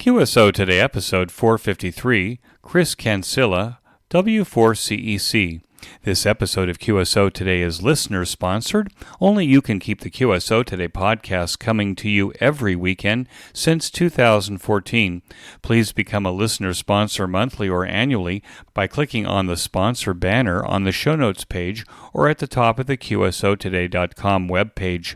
QSO Today, episode 453, Chris Cancilla W4CEC. This episode of QSO Today is listener-sponsored. Only you can keep the QSO Today podcast coming to you every weekend since 2014. Please become a listener sponsor monthly or annually by clicking on the sponsor banner on the show notes page or at the top of the QSOtoday.com webpage.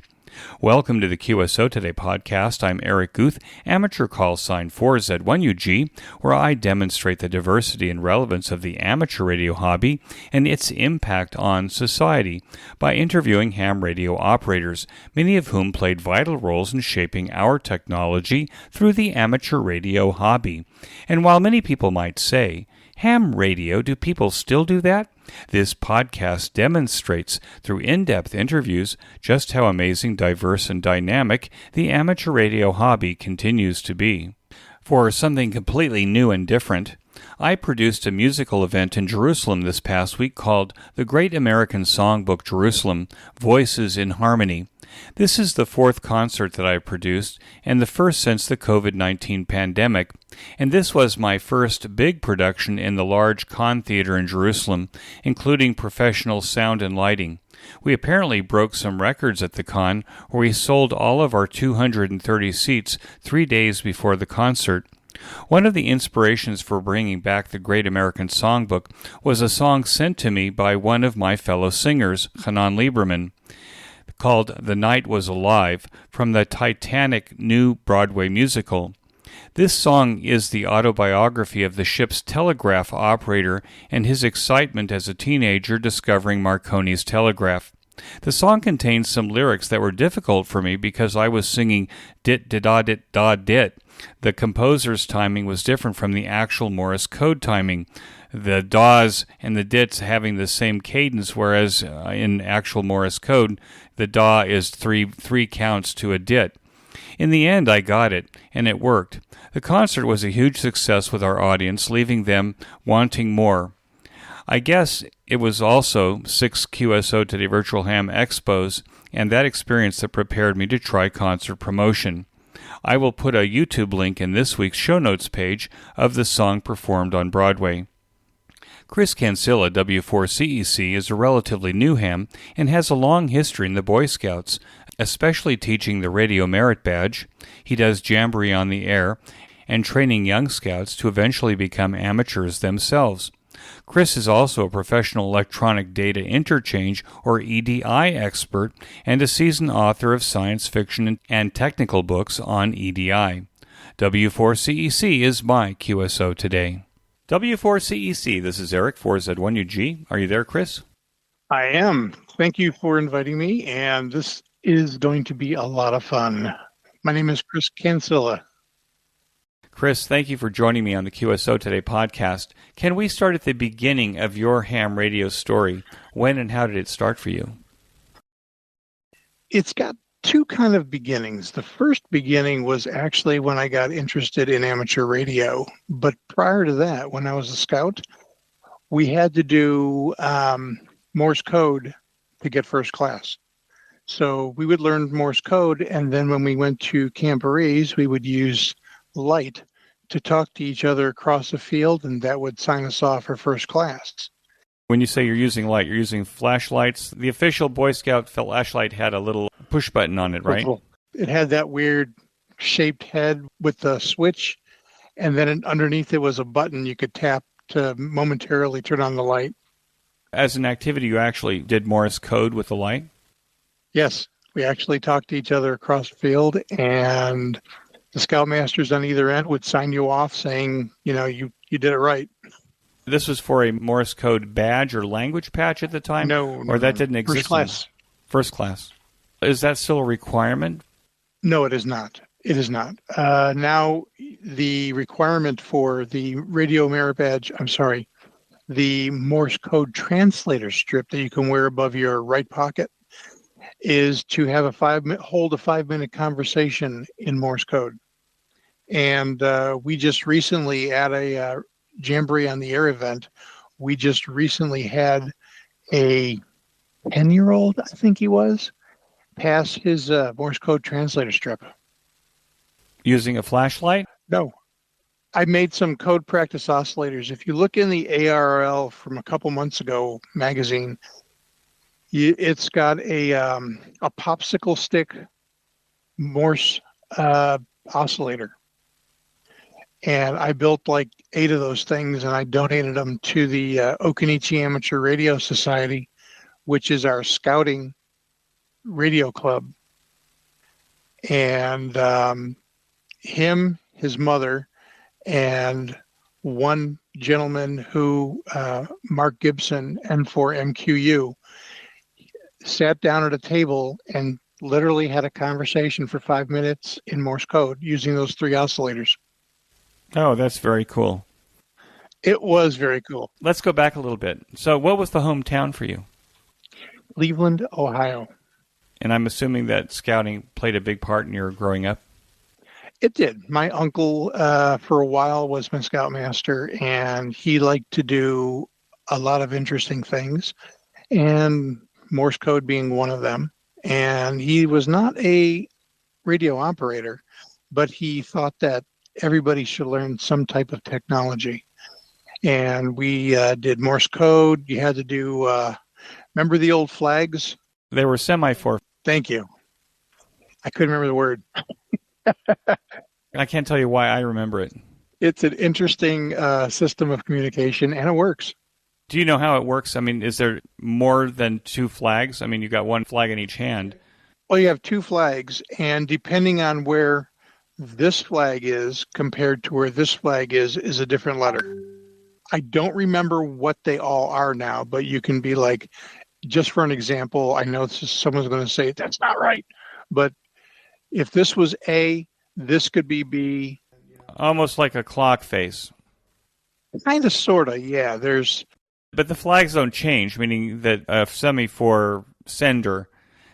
Welcome to the QSO Today podcast. I'm Eric Guth, amateur call sign 4Z1UG, where I demonstrate the diversity and relevance of the amateur radio hobby and its impact on society by interviewing ham radio operators, many of whom played vital roles in shaping our technology through the amateur radio hobby. And while many people might say, ham radio, do people still do that? This podcast demonstrates through in-depth interviews just how amazing, diverse, and dynamic the amateur radio hobby continues to be. For something completely new and different, I produced a musical event in Jerusalem this past week called The Great American Songbook Jerusalem, Voices in Harmony. This is the fourth concert that I've produced, and the first since the COVID-19 pandemic, and this was my first big production in the large Con Theater in Jerusalem, including professional sound and lighting. We apparently broke some records at the Con, where we sold all of our 230 seats 3 days before the concert. One of the inspirations for bringing back the Great American Songbook was a song sent to me by one of my fellow singers, Hanan Lieberman, called The Night Was Alive, from the Titanic new Broadway musical. This song is the autobiography of the ship's telegraph operator and his excitement as a teenager discovering Marconi's telegraph. The song contains some lyrics that were difficult for me because I was singing dit-dit-da-dit-da-dit. The composer's timing was different from the actual Morse code timing, the da's and the dits having the same cadence, whereas in actual Morse code, the da is three counts to a dit. In the end, I got it, and it worked. The concert was a huge success with our audience, leaving them wanting more. I guess it was also 6 QSO Today Virtual Ham Expos, and that experience that prepared me to try concert promotion. I will put a YouTube link in this week's show notes page of the song performed on Broadway. Chris Cancilla W4CEC is a relatively new ham and has a long history in the Boy Scouts, especially teaching the Radio Merit Badge. He does Jamboree on the air and training young scouts to eventually become amateurs themselves. Chris is also a professional Electronic Data Interchange, or EDI, expert and a seasoned author of science fiction and technical books on EDI. W4CEC is my QSO Today. W4CEC, this is Eric, 4Z1UG. Are you there, Chris? I am. Thank you for inviting me, and this is going to be a lot of fun. My name is Chris Cancilla. Chris, thank you for joining me on the QSO Today podcast. Can we start at the beginning of your ham radio story? When and how did it start for you? It's got two kind of beginnings. The first beginning was actually when I got interested in amateur radio. But prior to that, when I was a scout, we had to do Morse code to get first class. So we would learn Morse code, and then when we went to Jamborees, we would use light to talk to each other across the field, and that would sign us off for first class. When you say you're using light, you're using flashlights. The official Boy Scout flashlight had a little push button on it, right? It had that weird shaped head with the switch, and then underneath it was a button you could tap to momentarily turn on the light. As an activity, you actually did Morse code with the light? Yes, we actually talked to each other across the field, and the scoutmasters on either end would sign you off saying, you did it right. This was for a Morse code badge or language patch at the time? No. Or that didn't exist? First class. First class. Is that still a requirement? No, it is not. It is not. Now, the requirement for the Radio Merit Badge, the Morse code translator strip that you can wear above your right pocket is to have hold a 5-minute conversation in Morse code. And we just recently, at a Jamboree on the Air event, we just recently had a 10-year-old, I think he was, pass his Morse code translator strip. Using a flashlight? No, I made some code practice oscillators. If you look in the ARL from a couple months ago magazine, it's got a popsicle stick Morse oscillator. And I built like 8 of those things, and I donated them to the Okanichi Amateur Radio Society, which is our scouting radio club. And him, his mother, and one gentleman who, Mark Gibson, N4MQU, sat down at a table and literally had a conversation for 5 minutes in Morse code using those 3 oscillators. Oh, that's very cool. It was very cool. Let's go back a little bit. So what was the hometown for you? Cleveland, Ohio. And I'm assuming that scouting played a big part in your growing up? It did. My uncle, for a while, was my scoutmaster, and he liked to do a lot of interesting things, and Morse code being one of them. And he was not a radio operator, but he thought that everybody should learn some type of technology. And we did Morse code. You had to do, remember the old flags? They were semaphore. Thank you. I couldn't remember the word. I can't tell you why I remember it. It's an interesting system of communication, and it works. Do you know how it works? I mean, is there more than 2 flags? I mean, you've got 1 flag in each hand. Well, you have 2 flags, and depending on where this flag is compared to where this flag is a different letter. I don't remember what they all are now, but you can be like, just for an example, I know someone's going to say, that's not right. But if this was A, this could be B. Almost like a clock face. Kind of, sort of, yeah. But the flags don't change, meaning that a semaphore sender,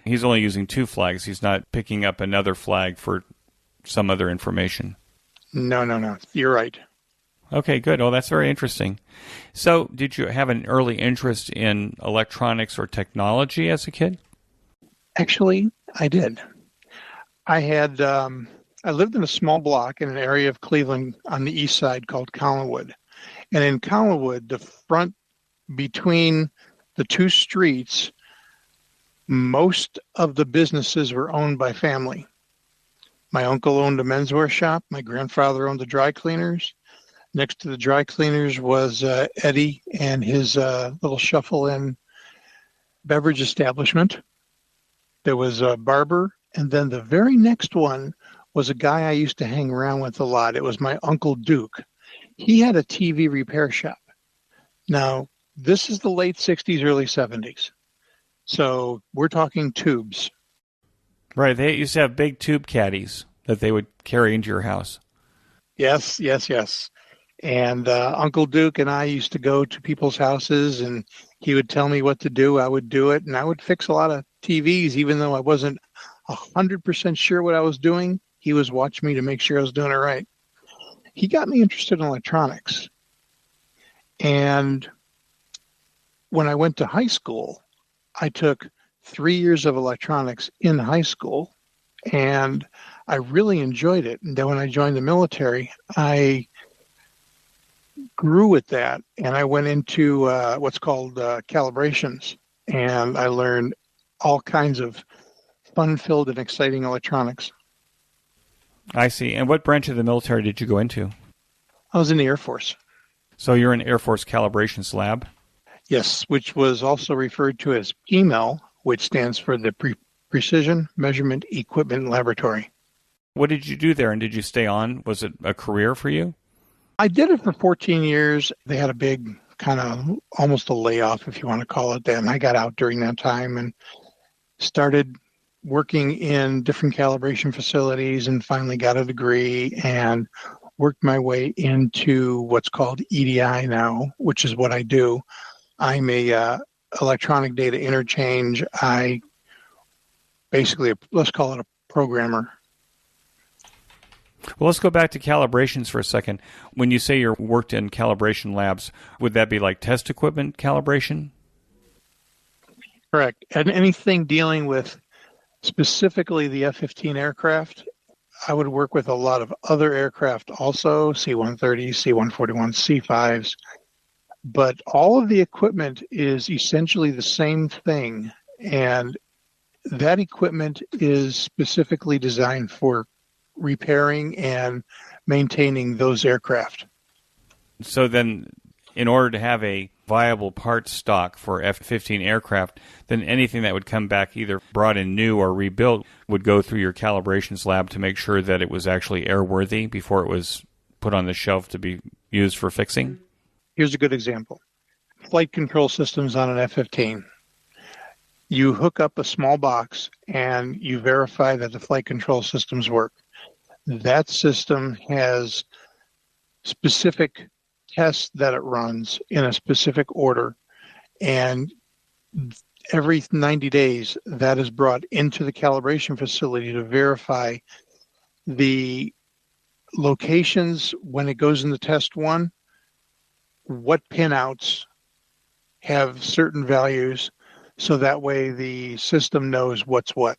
he's only using 2 flags. He's not picking up another flag for some other information. No. You're right. Okay, good. Oh, that's very interesting. So, did you have an early interest in electronics or technology as a kid? Actually, I did. I lived in a small block in an area of Cleveland on the east side called Collinwood. And in Collinwood, the front between the 2 streets, most of the businesses were owned by family. My uncle owned a menswear shop. My grandfather owned the dry cleaners. Next to the dry cleaners was Eddie and his little shuffle-in beverage establishment. There was a barber. And then the very next one was a guy I used to hang around with a lot. It was my Uncle Duke. He had a TV repair shop. Now, this is the late 60s, early 70s. So we're talking tubes. Right. They used to have big tube caddies that they would carry into your house. Yes. And Uncle Duke and I used to go to people's houses, and he would tell me what to do. I would do it, and I would fix a lot of TVs, even though I wasn't 100% sure what I was doing. He was watching me to make sure I was doing it right. He got me interested in electronics. And when I went to high school, I took 3 years of electronics in high school, and I really enjoyed it. And then when I joined the military, I grew with that, and I went into what's called calibrations, and I learned all kinds of fun-filled and exciting electronics. I see. And what branch of the military did you go into? I was in the Air Force. So you're in Air Force Calibrations Lab? Yes, which was also referred to as PMEL, which stands for the Precision Measurement Equipment Laboratory. What did you do there, and did you stay on? Was it a career for you? I did it for 14 years. They had a big kind of almost a layoff, if you want to call it that, and I got out during that time and started working in different calibration facilities, and finally got a degree and worked my way into what's called EDI now, which is what I do. I'm a Electronic Data Interchange. I basically, let's call it a programmer. Well, let's go back to calibrations for a second. When you say you worked in calibration labs, would that be like test equipment calibration? Correct. And anything dealing with specifically the F-15 aircraft, I would work with a lot of other aircraft also, C-130s, C-141s, C-5s, but all of the equipment is essentially the same thing, and that equipment is specifically designed for repairing and maintaining those aircraft. So then, in order to have a viable parts stock for F-15 aircraft, then anything that would come back either brought in new or rebuilt would go through your calibrations lab to make sure that it was actually airworthy before it was put on the shelf to be used for fixing? Here's a good example. Flight control systems on an F-15. You hook up a small box and you verify that the flight control systems work. That system has specific tests that it runs in a specific order, and every 90 days that is brought into the calibration facility to verify the locations when it goes into test one, what pinouts have certain values, so that way the system knows what's what.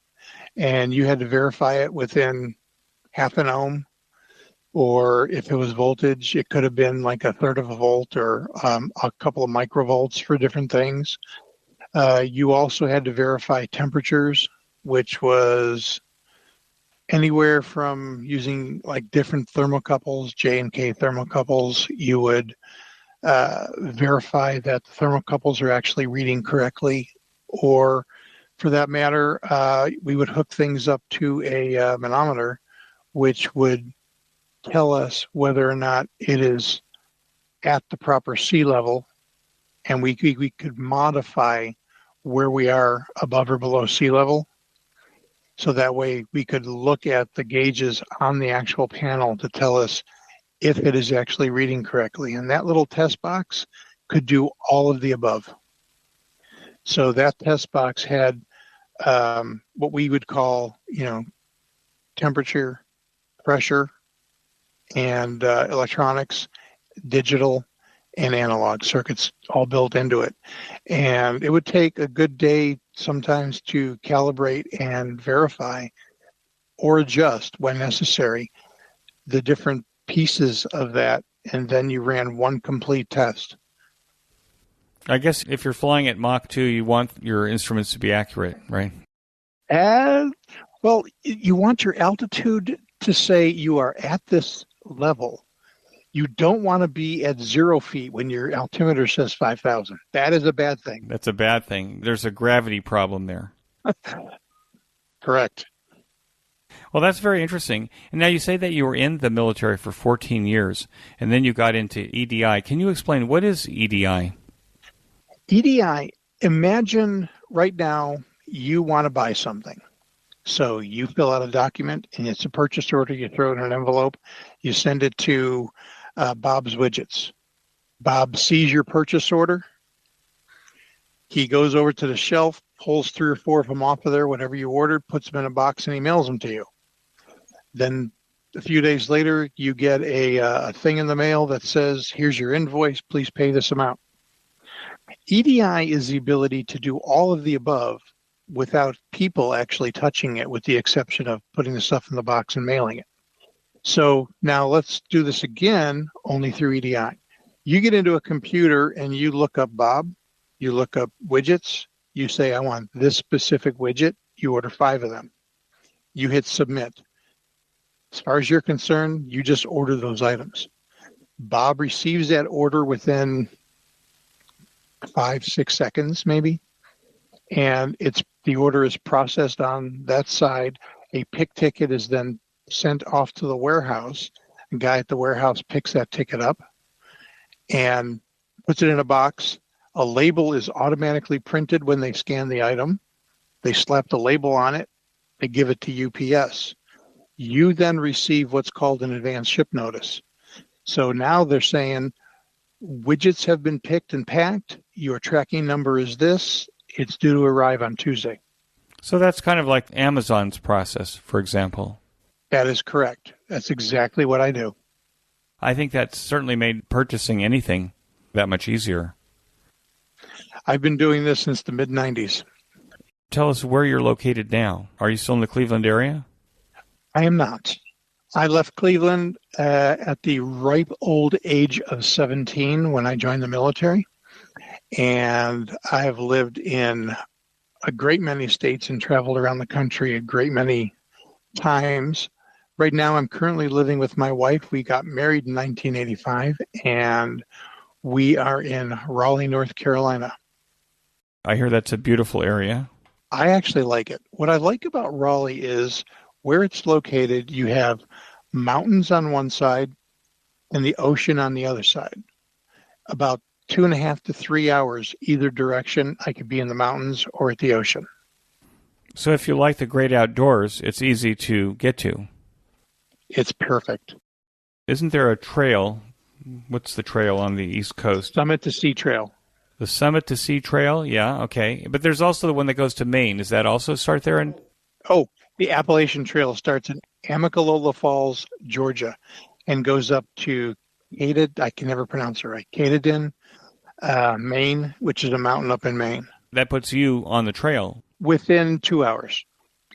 And you had to verify it within half an ohm, or if it was voltage, it could have been like a third of a volt or a couple of microvolts for different things. You also had to verify temperatures, which was anywhere from using like different thermocouples, J and K thermocouples. You would verify that the thermocouples are actually reading correctly, or for that matter, we would hook things up to a manometer, which would tell us whether or not it is at the proper sea level, and we could modify where we are above or below sea level. So that way we could look at the gauges on the actual panel to tell us if it is actually reading correctly. And that little test box could do all of the above. So that test box had what we would call, temperature, pressure, and electronics, digital, and analog circuits all built into it. And it would take a good day sometimes to calibrate and verify or adjust when necessary the different pieces of that, and then you ran one complete test. I guess if you're flying at Mach 2, you want your instruments to be accurate, right? Well, you want your altitude to say you are at this level. You don't want to be at 0 feet when your altimeter says 5,000. That is a bad thing. That's a bad thing. There's a gravity problem there. Correct. Well, that's very interesting. And now you say that you were in the military for 14 years, and then you got into EDI. Can you explain what is EDI? EDI, imagine right now you want to buy something. So you fill out a document, and it's a purchase order. You throw it in an envelope. You send it to Bob's Widgets. Bob sees your purchase order. He goes over to the shelf, pulls 3 or 4 of them off of there, whatever you ordered, puts them in a box, and he mails them to you. Then a few days later, you get a thing in the mail that says, here's your invoice, please pay this amount. EDI is the ability to do all of the above without people actually touching it, with the exception of putting the stuff in the box and mailing it. So now let's do this again, only through EDI. You get into a computer and you look up Bob, you look up widgets, you say, I want this specific widget, you order 5 of them. You hit submit. As far as you're concerned, you just order those items. Bob receives that order within 5-6 seconds, maybe, and the order is processed on that side. A pick ticket is then sent off to the warehouse. A guy at the warehouse picks that ticket up and puts it in a box. A label is automatically printed when they scan the item. They slap the label on it. They give it to UPS. You then receive what's called an advance ship notice. So now they're saying, widgets have been picked and packed. Your tracking number is this. It's due to arrive on Tuesday. So that's kind of like Amazon's process, for example. That is correct. That's exactly what I do. I think that's certainly made purchasing anything that much easier. I've been doing this since the mid-90s. Tell us where you're located now. Are you still in the Cleveland area? I am not. I left Cleveland at the ripe old age of 17 when I joined the military, and I have lived in a great many states and traveled around the country a great many times. Right now, I'm currently living with my wife. We got married in 1985, and we are in Raleigh, North Carolina. I hear that's a beautiful area. I actually like it. What I like about Raleigh is where it's located, you have mountains on one side and the ocean on the other side. About 2.5 to 3 hours either direction, I could be in the mountains or at the ocean. So if you like the great outdoors, it's easy to get to. It's perfect. Isn't there a trail? What's the trail on the East Coast? Summit to Sea Trail. The Summit to Sea Trail? Yeah, okay. But there's also the one that goes to Maine. Does that also start there? Oh, the Appalachian Trail starts in Amicalola Falls, Georgia, and goes up to I can never pronounce it right, Katydin, Maine, which is a mountain up in Maine. That puts you on the trail. Within 2 hours.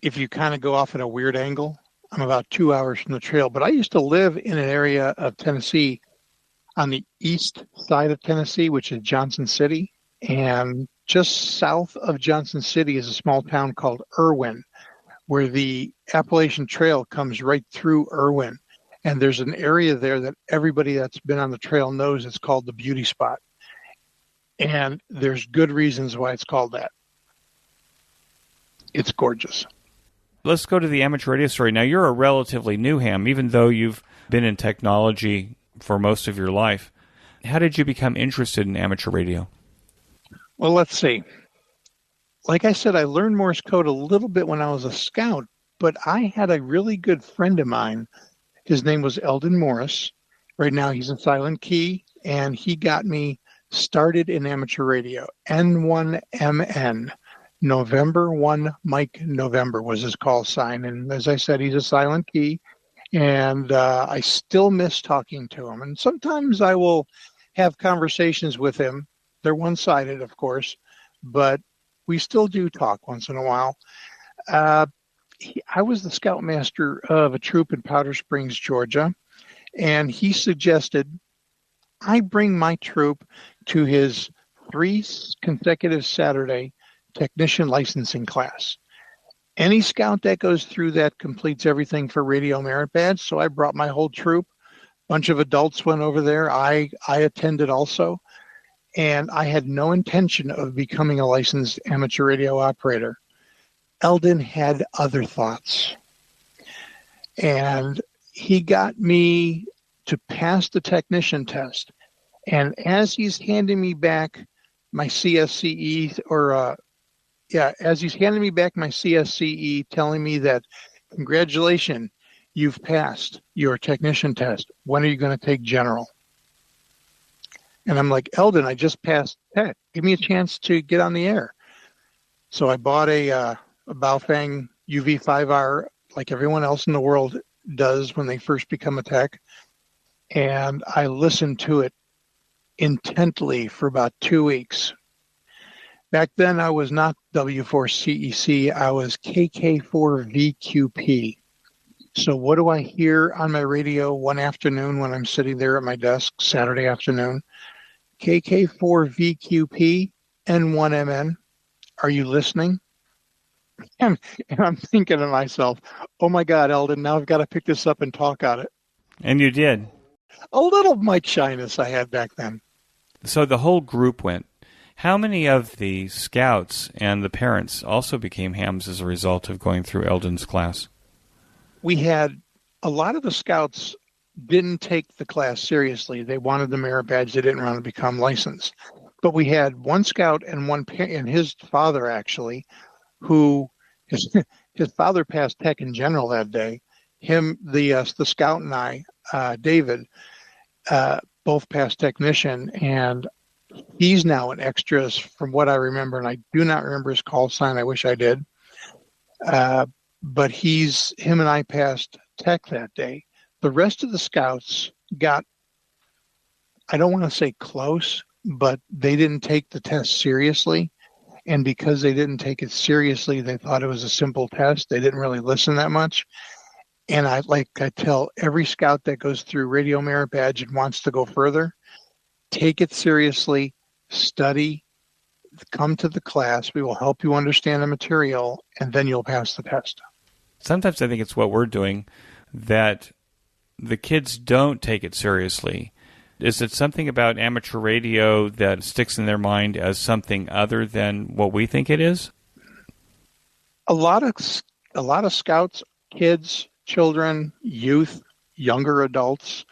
If you kind of go off at a weird angle, I'm about 2 hours from the trail. But I used to live in an area of Tennessee on the east side of Tennessee, which is Johnson City. And just south of Johnson City is a small town called Irwin, where the Appalachian Trail comes right through Irwin. And there's an area there that everybody that's been on the trail knows it's called the beauty spot. And there's good reasons why it's called that. It's gorgeous. Let's go to the amateur radio story. Now, you're a relatively new ham, even though you've been in technology for most of your life. How did you become interested in amateur radio? Well, let's see. Like I said, I learned Morse code a little bit when I was a scout, but I had a really good friend of mine. His name was Eldon Morris. Right now he's in Silent Key, and he got me started in amateur radio. N1MN, November 1 Mike November was his call sign. And as I said, he's a Silent Key, and I still miss talking to him. And sometimes I will have conversations with him. They're one-sided, of course, but we still do talk once in a while. I was the scoutmaster of a troop in Powder Springs, Georgia, and he suggested I bring my troop to his 3 consecutive Saturday technician licensing class. Any scout that goes through that completes everything for radio merit badge, so I brought my whole troop. A bunch of adults went over there. I attended also, and I had no intention of becoming a licensed amateur radio operator. Eldon had other thoughts, and he got me to pass the technician test. And as he's handing me back my CSCE, as he's handing me back my CSCE, telling me that, congratulations, you've passed your technician test. When are you going to take general? And I'm like, Eldon, I just passed tech. Give me a chance to get on the air. So I bought a Baofeng UV5R, like everyone else in the world does when they first become a tech. And I listened to it intently for about 2 weeks. Back then, I was not W4CEC. I was KK4VQP. So what do I hear on my radio one afternoon when I'm sitting there at my desk, Saturday afternoon? KK4VQP, N1MN. Are you listening? And I'm thinking to myself, oh my God, Eldon, now I've got to pick this up and talk on it. And you did. A little Mike shyness I had back then. So the whole group went. How many of the scouts and the parents also became hams as a result of going through Eldon's class? We had a lot of the scouts didn't take the class seriously. They wanted the merit badge. They didn't want to become licensed. But we had one scout and and his father actually, who his father passed tech in general that day. The scout and I, David, both passed technician, and he's now an extras from what I remember, and I do not remember his call sign. I wish I did. But him and I passed tech that day. The rest of the scouts got, I don't want to say close, but they didn't take the test seriously. And because they didn't take it seriously, they thought it was a simple test. They didn't really listen that much. And I tell every scout that goes through radio merit badge and wants to go further, take it seriously, study, come to the class. We will help you understand the material, and then you'll pass the test. Sometimes I think it's what we're doing that the kids don't take it seriously. Is it something about amateur radio that sticks in their mind as something other than what we think it is? A lot of scouts, kids, children, youth, younger adults,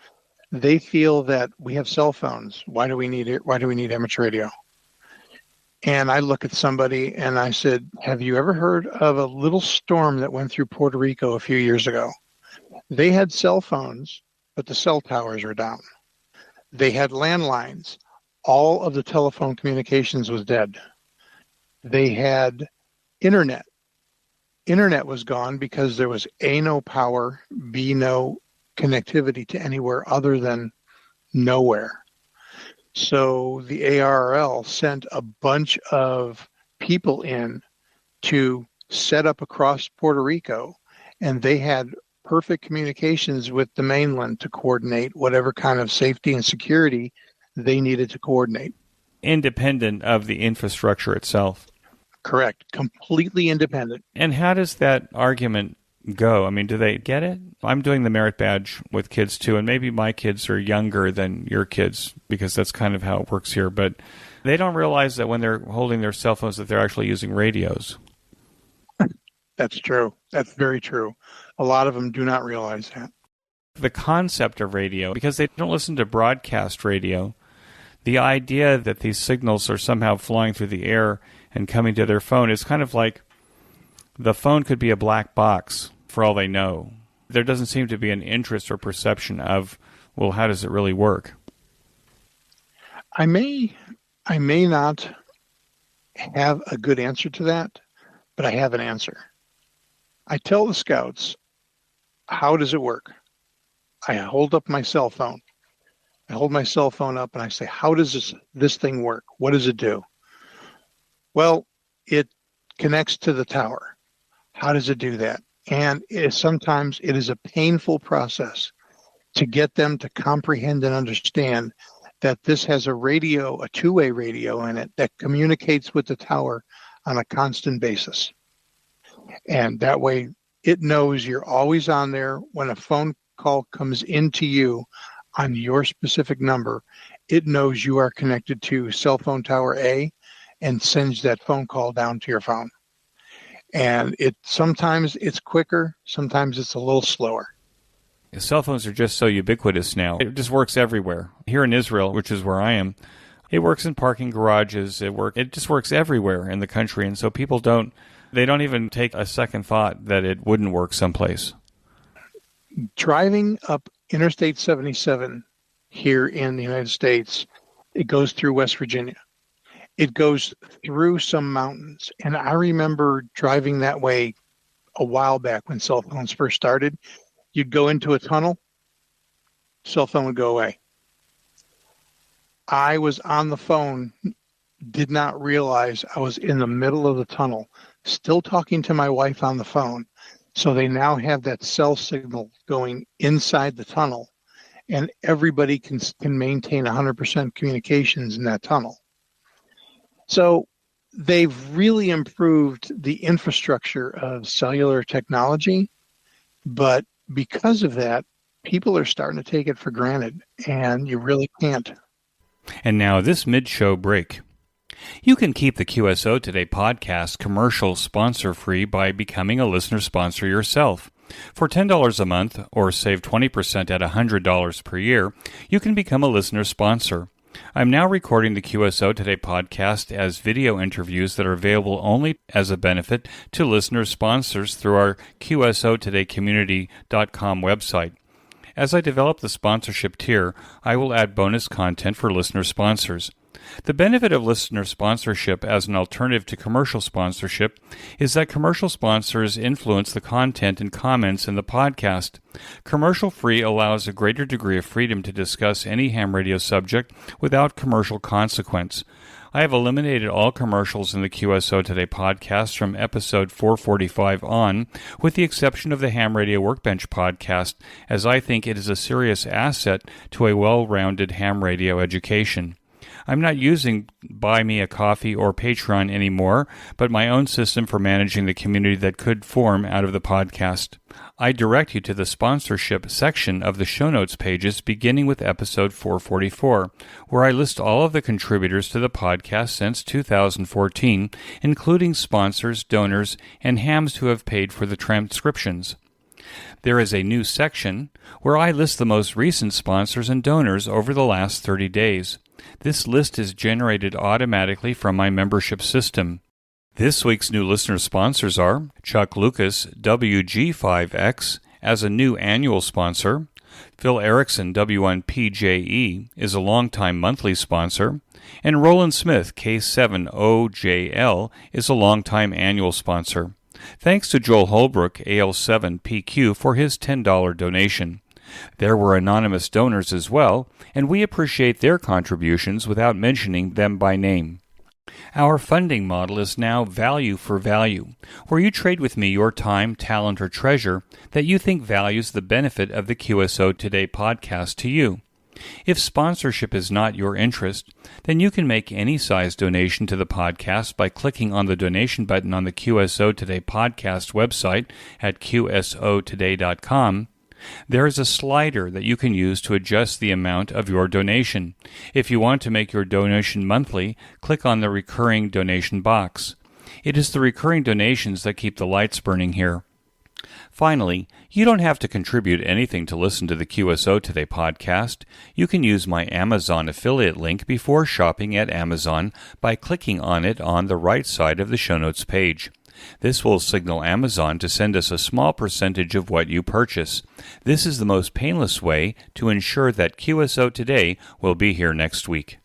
they feel that we have cell phones. Why do we need it? Why do we need amateur radio? And I look at somebody and I said, have you ever heard of a little storm that went through Puerto Rico a few years ago? They had cell phones, but the cell towers were down. They had landlines. All of the telephone communications was dead. They had internet. Internet was gone because there was A, no power, B, no connectivity to anywhere other than nowhere. So the ARRL sent a bunch of people in to set up across Puerto Rico, and they had perfect communications with the mainland to coordinate whatever kind of safety and security they needed to coordinate. Independent of the infrastructure itself. Correct. Completely independent. And how does that argument go? I mean, do they get it? I'm doing the merit badge with kids too, and maybe my kids are younger than your kids because that's kind of how it works here, but they don't realize that when they're holding their cell phones that they're actually using radios. That's true. That's very true. A lot of them do not realize that. The concept of radio, because they don't listen to broadcast radio, the idea that these signals are somehow flying through the air and coming to their phone is kind of like the phone could be a black box for all they know. There doesn't seem to be an interest or perception of, well, how does it really work? I may not have a good answer to that, but I have an answer. I tell the scouts, how does it work? I hold up my cell phone. I hold my cell phone up and I say, how does this thing work? What does it do? Well, it connects to the tower. How does it do that? And sometimes it is a painful process to get them to comprehend and understand that this has a radio, a two-way radio in it that communicates with the tower on a constant basis. And that way it knows you're always on there. When a phone call comes into you on your specific number, it knows you are connected to cell phone tower A and sends that phone call down to your phone. And sometimes it's quicker, sometimes it's a little slower. Cell phones are just so ubiquitous now. It just works everywhere. Here in Israel, which is where I am, it works in parking garages. It just works everywhere in the country. And so people don't even take a second thought that it wouldn't work someplace. Driving up Interstate 77 here in the United States, it goes through West Virginia. It goes through some mountains. And I remember driving that way a while back when cell phones first started. You'd go into a tunnel, cell phone would go away. I was on the phone, did not realize I was in the middle of the tunnel, still talking to my wife on the phone. So they now have that cell signal going inside the tunnel, and everybody can maintain 100% communications in that tunnel. So they've really improved the infrastructure of cellular technology, but because of that, people are starting to take it for granted, and you really can't. And now this mid-show break. You can keep the QSO Today podcast commercial sponsor-free by becoming a listener sponsor yourself. For $10 a month, or save 20% at $100 per year, you can become a listener sponsor. I'm now recording the QSO Today podcast as video interviews that are available only as a benefit to listener sponsors through our QSOTodayCommunity.com website. As I develop the sponsorship tier, I will add bonus content for listener sponsors. The benefit of listener sponsorship as an alternative to commercial sponsorship is that commercial sponsors influence the content and comments in the podcast. Commercial-free allows a greater degree of freedom to discuss any ham radio subject without commercial consequence. I have eliminated all commercials in the QSO Today podcast from episode 445 on, with the exception of the Ham Radio Workbench podcast, as I think it is a serious asset to a well-rounded ham radio education. I'm not using Buy Me a Coffee or Patreon anymore, but my own system for managing the community that could form out of the podcast. I direct you to the sponsorship section of the show notes pages beginning with episode 444, where I list all of the contributors to the podcast since 2014, including sponsors, donors, and hams who have paid for the transcriptions. There is a new section where I list the most recent sponsors and donors over the last 30 days. This list is generated automatically from my membership system. This week's new listener sponsors are Chuck Lucas, WG5X, as a new annual sponsor. Phil Erickson, W1PJE, is a longtime monthly sponsor. And Roland Smith, K7OJL, is a longtime annual sponsor. Thanks to Joel Holbrook, AL7PQ, for his $10 donation. There were anonymous donors as well, and we appreciate their contributions without mentioning them by name. Our funding model is now value for value, where you trade with me your time, talent, or treasure that you think values the benefit of the QSO Today podcast to you. If sponsorship is not your interest, then you can make any size donation to the podcast by clicking on the donation button on the QSO Today podcast website at qsotoday.com. There is a slider that you can use to adjust the amount of your donation. If you want to make your donation monthly, click on the recurring donation box. It is the recurring donations that keep the lights burning here. Finally, you don't have to contribute anything to listen to the QSO Today podcast. You can use my Amazon affiliate link before shopping at Amazon by clicking on it on the right side of the show notes page. This will signal Amazon to send us a small percentage of what you purchase. This is the most painless way to ensure that QSO Today will be here next week.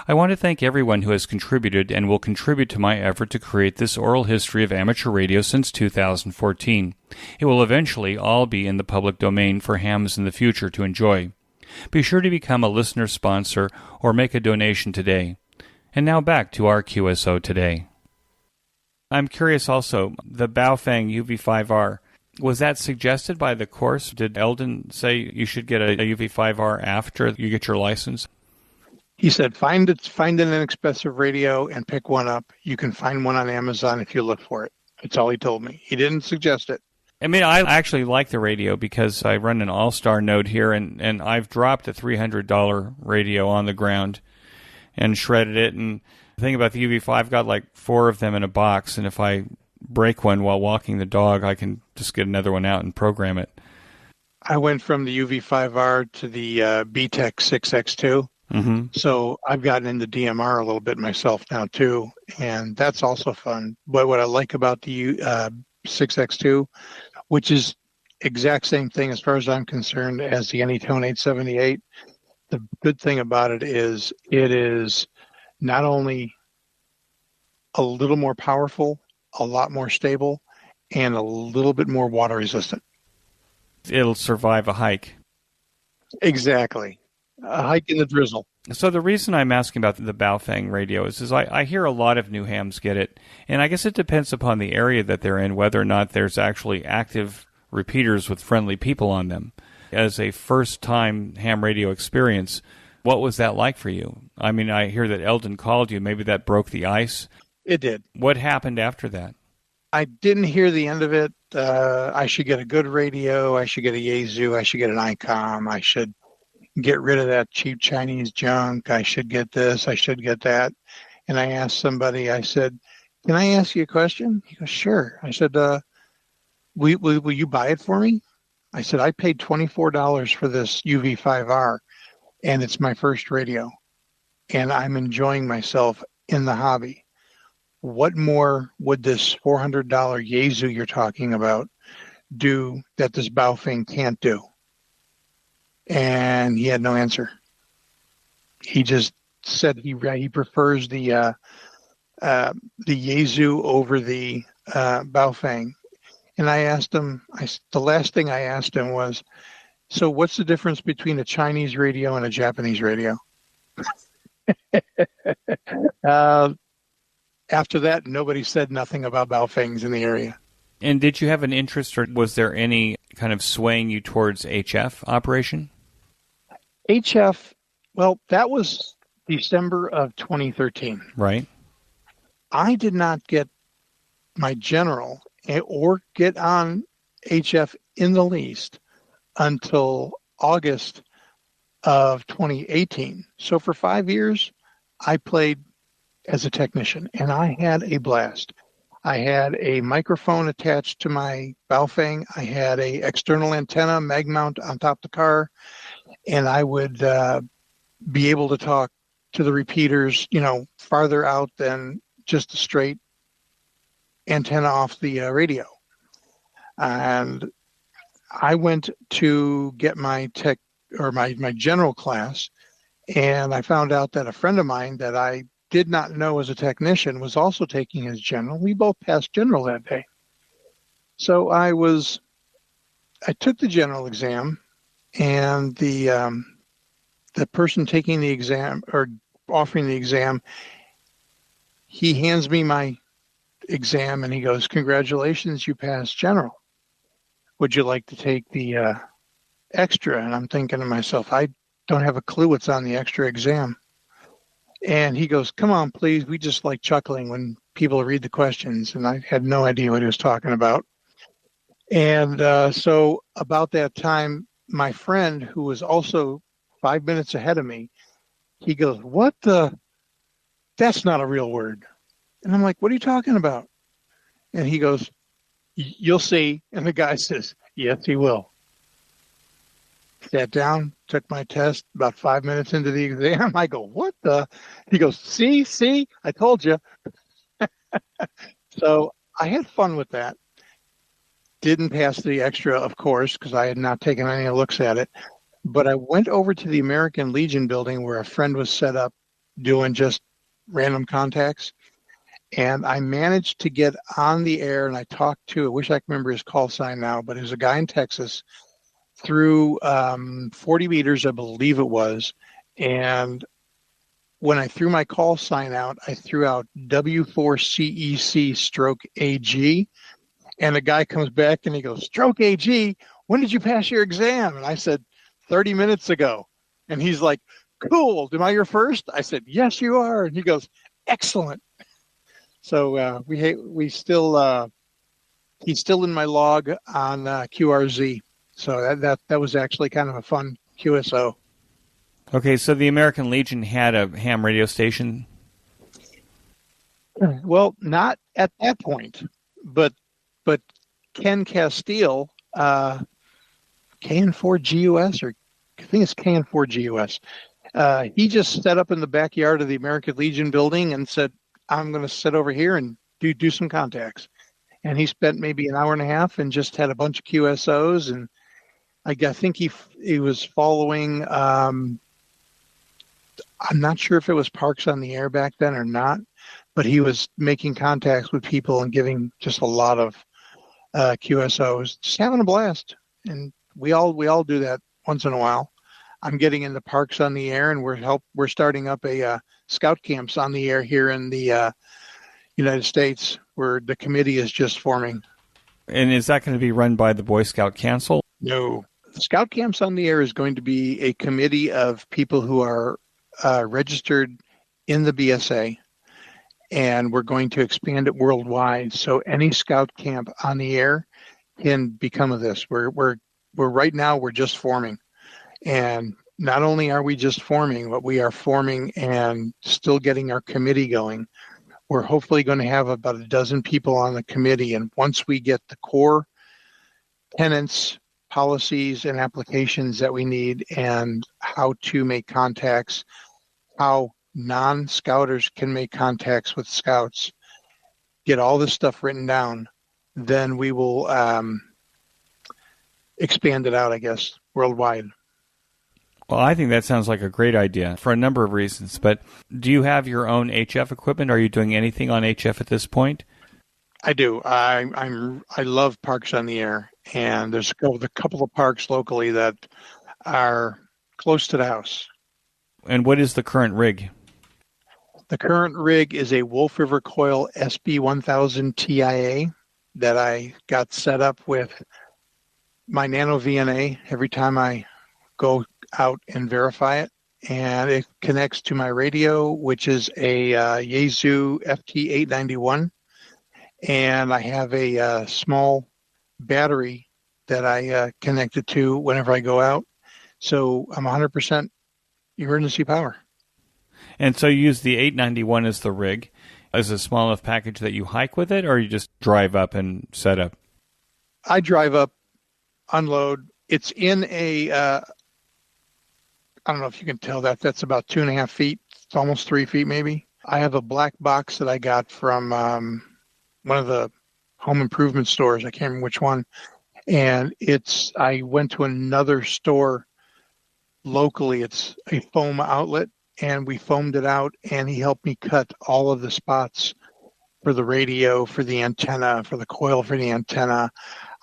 I want to thank everyone who has contributed and will contribute to my effort to create this oral history of amateur radio since 2014. It will eventually all be in the public domain for hams in the future to enjoy. Be sure to become a listener sponsor or make a donation today. And now back to our QSO Today. I'm curious also, the Baofeng UV5R, was that suggested by the course? Did Eldon say you should get a UV5R after you get your license? He said, find an inexpensive radio and pick one up. You can find one on Amazon if you look for it. That's all he told me. He didn't suggest it. I mean, I actually like the radio because I run an All-Star node here, and I've dropped a $300 radio on the ground and shredded it, and the thing about the UV5, I've got like 4 of them in a box, and if I break one while walking the dog, I can just get another one out and program it. I went from the UV5R to the BTEC 6X2, so I've gotten into DMR a little bit myself now too, and that's also fun. But what I like about the 6X2, which is exact same thing as far as I'm concerned as the Anytone 878, the good thing about it is not only a little more powerful, a lot more stable, and a little bit more water resistant. It'll survive a hike. Exactly. A hike in the drizzle. So the reason I'm asking about the Baofeng radio is I hear a lot of new hams get it, and I guess it depends upon the area that they're in, whether or not there's actually active repeaters with friendly people on them. As a first-time ham radio experience, what was that like for you? I mean, I hear that Eldon called you. Maybe that broke the ice. It did. What happened after that? I didn't hear the end of it. I should get a good radio. I should get a Yaesu. I should get an ICOM. I should get rid of that cheap Chinese junk. I should get this. I should get that. And I asked somebody, I said, can I ask you a question? He goes, sure. I said, will you buy it for me? I said, I paid $24 for this UV5R, and it's my first radio, and I'm enjoying myself in the hobby. What more would this $400 Yaesu you're talking about do that this Baofeng can't do? And he had no answer. He just said he prefers the Yaesu over the Baofeng. And I asked him, the last thing I asked him was, so what's the difference between a Chinese radio and a Japanese radio? Uh, After that, nobody said nothing about Baofengs in the area. And did you have an interest, or was there any kind of swaying you towards HF operation? HF, well, that was December of 2013. Right. I did not get my general or get on HF in the least until August of 2018. So for 5 years, I played as a technician and I had a blast. I had a microphone attached to my Baofeng. I had a external antenna mag mount on top of the car, and I would be able to talk to the repeaters, farther out than just a straight antenna off the radio. And I went to get my tech or my general class, and I found out that a friend of mine that I did not know as a technician was also taking his general. We both passed general that day. So I took the general exam, and the person taking the exam or offering the exam, he hands me my exam and he goes, "Congratulations, you passed general. Would you like to take the extra?" And I'm thinking to myself, I don't have a clue what's on the extra exam. And he goes, "Come on, please." We just like chuckling when people read the questions, and I had no idea what he was talking about. And so about that time, my friend, who was also 5 minutes ahead of me, he goes, "What the? That's not a real word." And I'm like, "What are you talking about?" And he goes, "You'll see." And the guy says, "Yes, he will." Sat down, took my test. About 5 minutes into the exam, I go, "What the?" He goes, see, I told you." So I had fun with that. Didn't pass the extra, of course, because I had not taken any looks at it. But I went over to the American Legion building where a friend was set up doing just random contacts. And I managed to get on the air, and I talked to, I wish I could remember his call sign now, but it was a guy in Texas through 40 meters, I believe it was. And when I threw my call sign out, I threw out W4CEC stroke AG. And the guy comes back and he goes, "Stroke AG, when did you pass your exam?" And I said, 30 minutes ago. And he's like, "Cool. Am I your first?" I said, "Yes, you are." And he goes, "Excellent." So he's still in my log on QRZ. So that was actually kind of a fun QSO. Okay, so the American Legion had a ham radio station? Well, not at that point, but Ken Castile, KN4GUS, or I think it's KN4GUS. He just set up in the backyard of the American Legion building and said, "I'm going to sit over here and do some contacts." And he spent maybe an hour and a half and just had a bunch of QSOs. And I think he was following, I'm not sure if it was Parks on the Air back then or not, but he was making contacts with people and giving just a lot of QSOs, just having a blast. And we all do that once in a while. I'm getting into Parks on the Air, and we're starting up a scout camps on the air here in the United States, where the committee is just forming. And is that going to be run by the Boy Scout Council? No. The Scout Camps on the Air is going to be a committee of people who are registered in the BSA, and we're going to expand it worldwide. So any Scout camp on the air can become of this. We're right now we're just forming, and not only are we just forming, but we are forming and still getting our committee going. We're hopefully going to have about a dozen people on the committee, and once we get the core tenets, policies, and applications that we need, and how to make contacts, how non-scouters can make contacts with scouts, get all this stuff written down, then we will expand it out, I guess, worldwide. Well, I think that sounds like a great idea for a number of reasons. But do you have your own HF equipment? Are you doing anything on HF at this point? I do. I love Parks on the Air, and there's a couple of parks locally that are close to the house. And what is the current rig? The current rig is a Wolf River Coil SB1000 TIA that I got set up with my Nano VNA every time I go out and verify it. And it connects to my radio, which is a Yaesu FT891. And I have a small battery that I connect it to whenever I go out. So I'm 100% emergency power. And so you use the 891 as the rig. Is it a small enough package that you hike with it, or you just drive up and set up? I drive up, unload. It's in a, I don't know if you can tell that. That's about 2.5 feet. It's almost 3 feet maybe. I have a black box that I got from one of the home improvement stores. I can't remember which one. And I went to another store locally. It's a foam outlet, and we foamed it out, and he helped me cut all of the spots for the radio, for the antenna, for the coil for the antenna.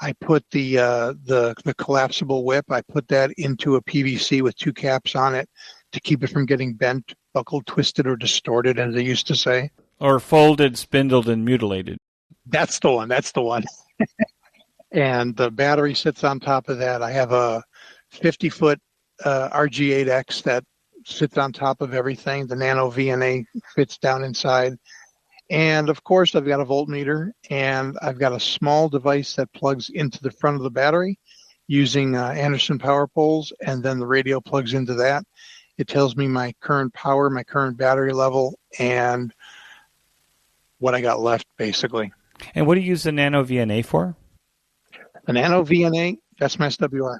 I put the collapsible whip, I put that into a PVC with 2 caps on it to keep it from getting bent, buckled, twisted, or distorted, as they used to say. Or folded, spindled, and mutilated. That's the one. And the battery sits on top of that. I have a 50-foot RG8X that sits on top of everything. The Nano VNA fits down inside. And of course, I've got a voltmeter, and I've got a small device that plugs into the front of the battery using Anderson power poles, and then the radio plugs into that. It tells me my current power, my current battery level, and what I got left, basically. And what do you use the Nano VNA for? The Nano VNA, that's my SWR.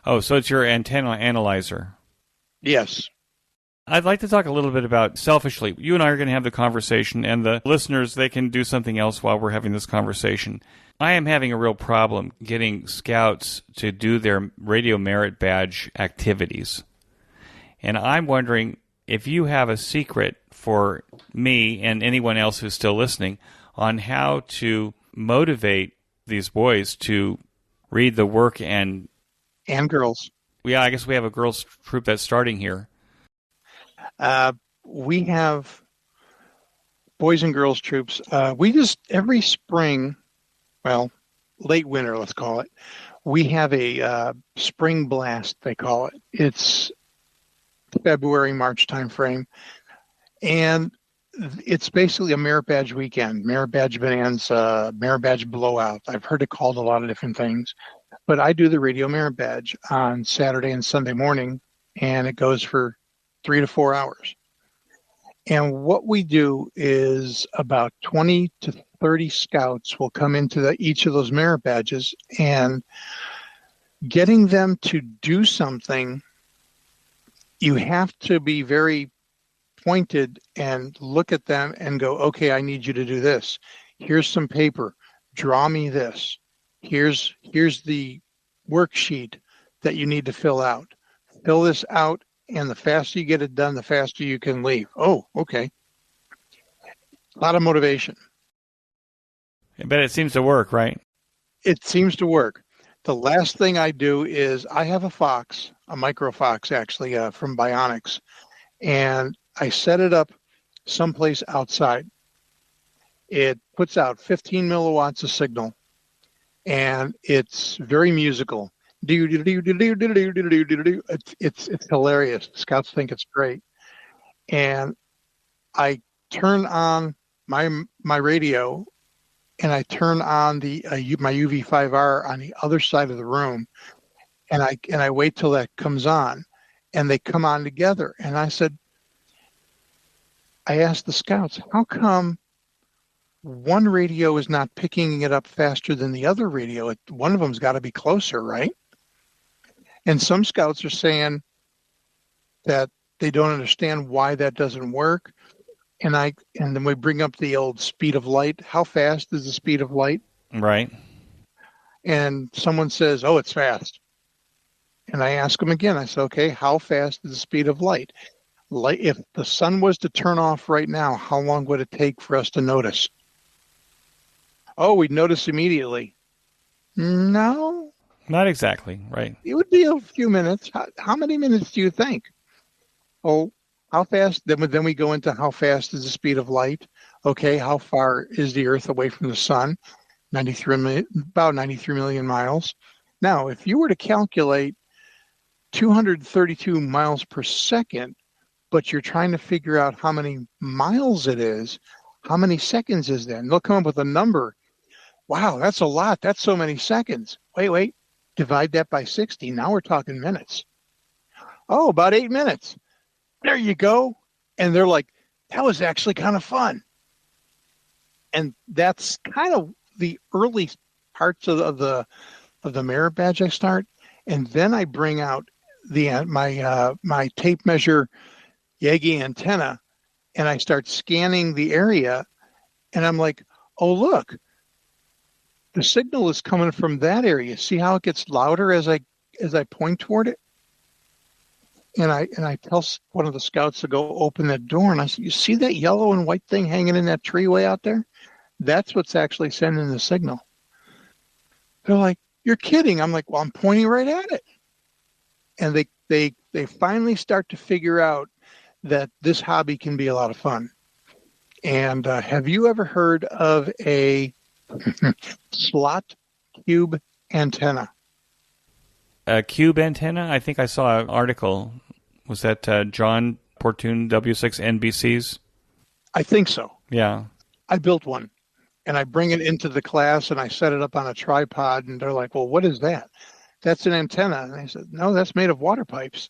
Oh, so it's your antenna analyzer. Yes. I'd like to talk a little bit about selfishly. You and I are going to have the conversation, and the listeners, they can do something else while we're having this conversation. I am having a real problem getting scouts to do their radio merit badge activities. And I'm wondering if you have a secret for me and anyone else who's still listening on how to motivate these boys to read the work and girls. Yeah, I guess we have a girls troop that's starting here. We have boys and girls troops. We just, every spring, well, late winter, let's call it, we have a spring blast, they call it. It's February, March timeframe. And it's basically a merit badge weekend, merit badge bonanza, merit badge blowout. I've heard it called a lot of different things. But I do the radio merit badge on Saturday and Sunday morning, and it goes for 3 to 4 hours. And what we do is about 20 to 30 scouts will come into each of those merit badges, and getting them to do something, you have to be very pointed and look at them and go, okay, I need you to do this. Here's some paper. Draw me this. Here's the worksheet that you need to fill out. Fill this out, and the faster you get it done, the faster you can leave. Oh, okay. A lot of motivation. I bet it seems to work, right? It seems to work. The last thing I do is I have a Fox, a micro Fox actually, from Bionics, and I set it up someplace outside. It puts out 15 milliwatts of signal, and it's very musical. It's hilarious. Scouts think it's great. And I turn on my radio, and I turn on my UV5R on the other side of the room, and I wait till that comes on, and they come on together. And I asked the scouts, how come one radio is not picking it up faster than the other radio? One of them's got to be closer, right? And some scouts are saying that they don't understand why that doesn't work. And then we bring up the old speed of light. How fast is the speed of light? Right. And someone says, oh, it's fast. And I ask them again. I said, okay, how fast is the speed of light? If the sun was to turn off right now, how long would it take for us to notice? Oh, we'd notice immediately. No. Not exactly, right. It would be a few minutes. How many minutes do you think? Oh, how fast, then we go into how fast is the speed of light? Okay, how far is the Earth away from the sun? About 93 million miles. Now, if you were to calculate 232 miles per second, but you're trying to figure out how many miles it is, how many seconds is that? And they'll come up with a number. Wow, that's a lot. That's so many seconds. Wait. Divide that by 60. Now we're talking minutes. Oh, about 8 minutes. There you go. And they're like, that was actually kind of fun. And that's kind of the early parts of the merit badge I start. And then I bring out my tape measure Yagi antenna, and I start scanning the area, and I'm like, oh, look, the signal is coming from that area. See how it gets louder as I point toward it? And I tell one of the scouts to go open that door, and I say, you see that yellow and white thing hanging in that tree way out there? That's what's actually sending the signal. They're like, you're kidding. I'm like, well, I'm pointing right at it. And they finally start to figure out that this hobby can be a lot of fun. And have you ever heard of a slot cube antenna? A cube antenna? I think I saw an article. Was that John Portune W6NBC's? I think so. Yeah. I built one, and I bring it into the class, and I set it up on a tripod, and they're like, well, what is that? That's an antenna. And I said, no, that's made of water pipes.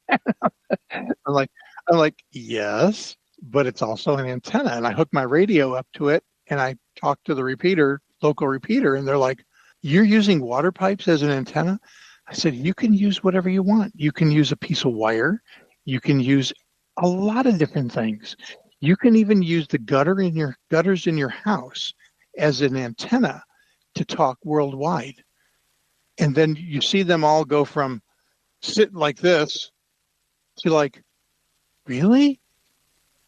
I'm like, yes, but it's also an antenna. And I hook my radio up to it, and I talk to the local repeater, and they're like, you're using water pipes as an antenna? I said, you can use whatever you want. You can use a piece of wire. You can use a lot of different things. You can even use the gutters in your house as an antenna to talk worldwide. And then you see them all go from sitting like this to like, really?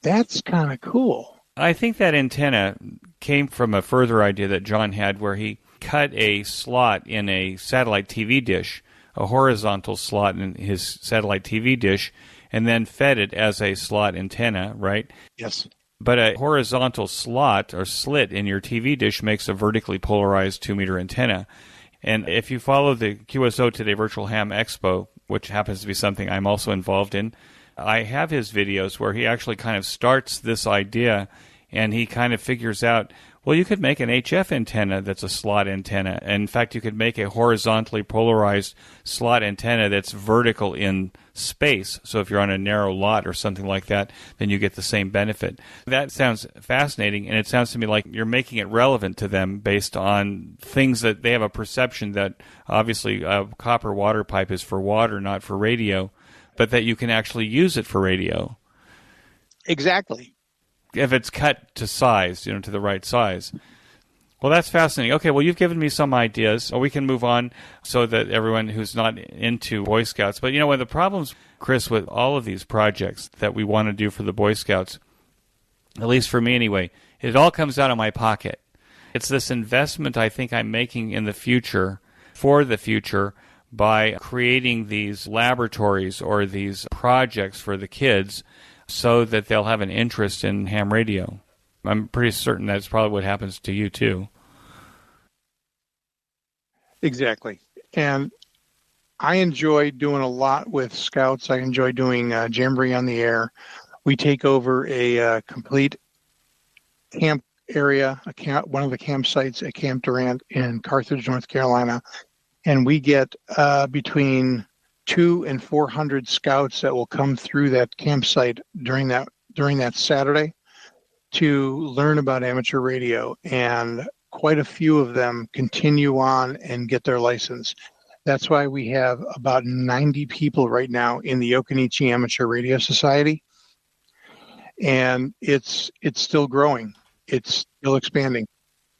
That's kind of cool. I think that antenna came from a further idea that John had where he cut a slot in a satellite TV dish, a horizontal slot in his satellite TV dish, and then fed it as a slot antenna, right? Yes. But a horizontal slot or slit in your TV dish makes a vertically polarized 2-meter antenna. And if you follow the QSO Today Virtual Ham Expo, which happens to be something I'm also involved in, I have his videos where he actually kind of starts this idea, and he kind of figures out, well, you could make an HF antenna that's a slot antenna. And in fact, you could make a horizontally polarized slot antenna that's vertical in space. So if you're on a narrow lot or something like that, then you get the same benefit. That sounds fascinating, and it sounds to me like you're making it relevant to them based on things that they have a perception that obviously a copper water pipe is for water, not for radio, but that you can actually use it for radio. Exactly. If it's cut to size, to the right size. Well, that's fascinating. Okay, well, you've given me some ideas. We can move on so that everyone who's not into Boy Scouts. But, one of the problems, Chris, with all of these projects that we want to do for the Boy Scouts, at least for me anyway, it all comes out of my pocket. It's this investment I think I'm making in the future, for the future, by creating these laboratories or these projects for the kids so that they'll have an interest in ham radio. I'm pretty certain that's probably what happens to you, too. Exactly. And I enjoy doing a lot with Scouts. I enjoy doing Jamboree on the Air. We take over a complete camp area, one of the campsites at Camp Durant in Carthage, North Carolina. And we get between 200 and 400 scouts that will come through that campsite during that Saturday to learn about amateur radio, and quite a few of them continue on and get their license. That's why we have about 90 people right now in the Occoneechee Amateur Radio Society, and it's still growing. It's still expanding.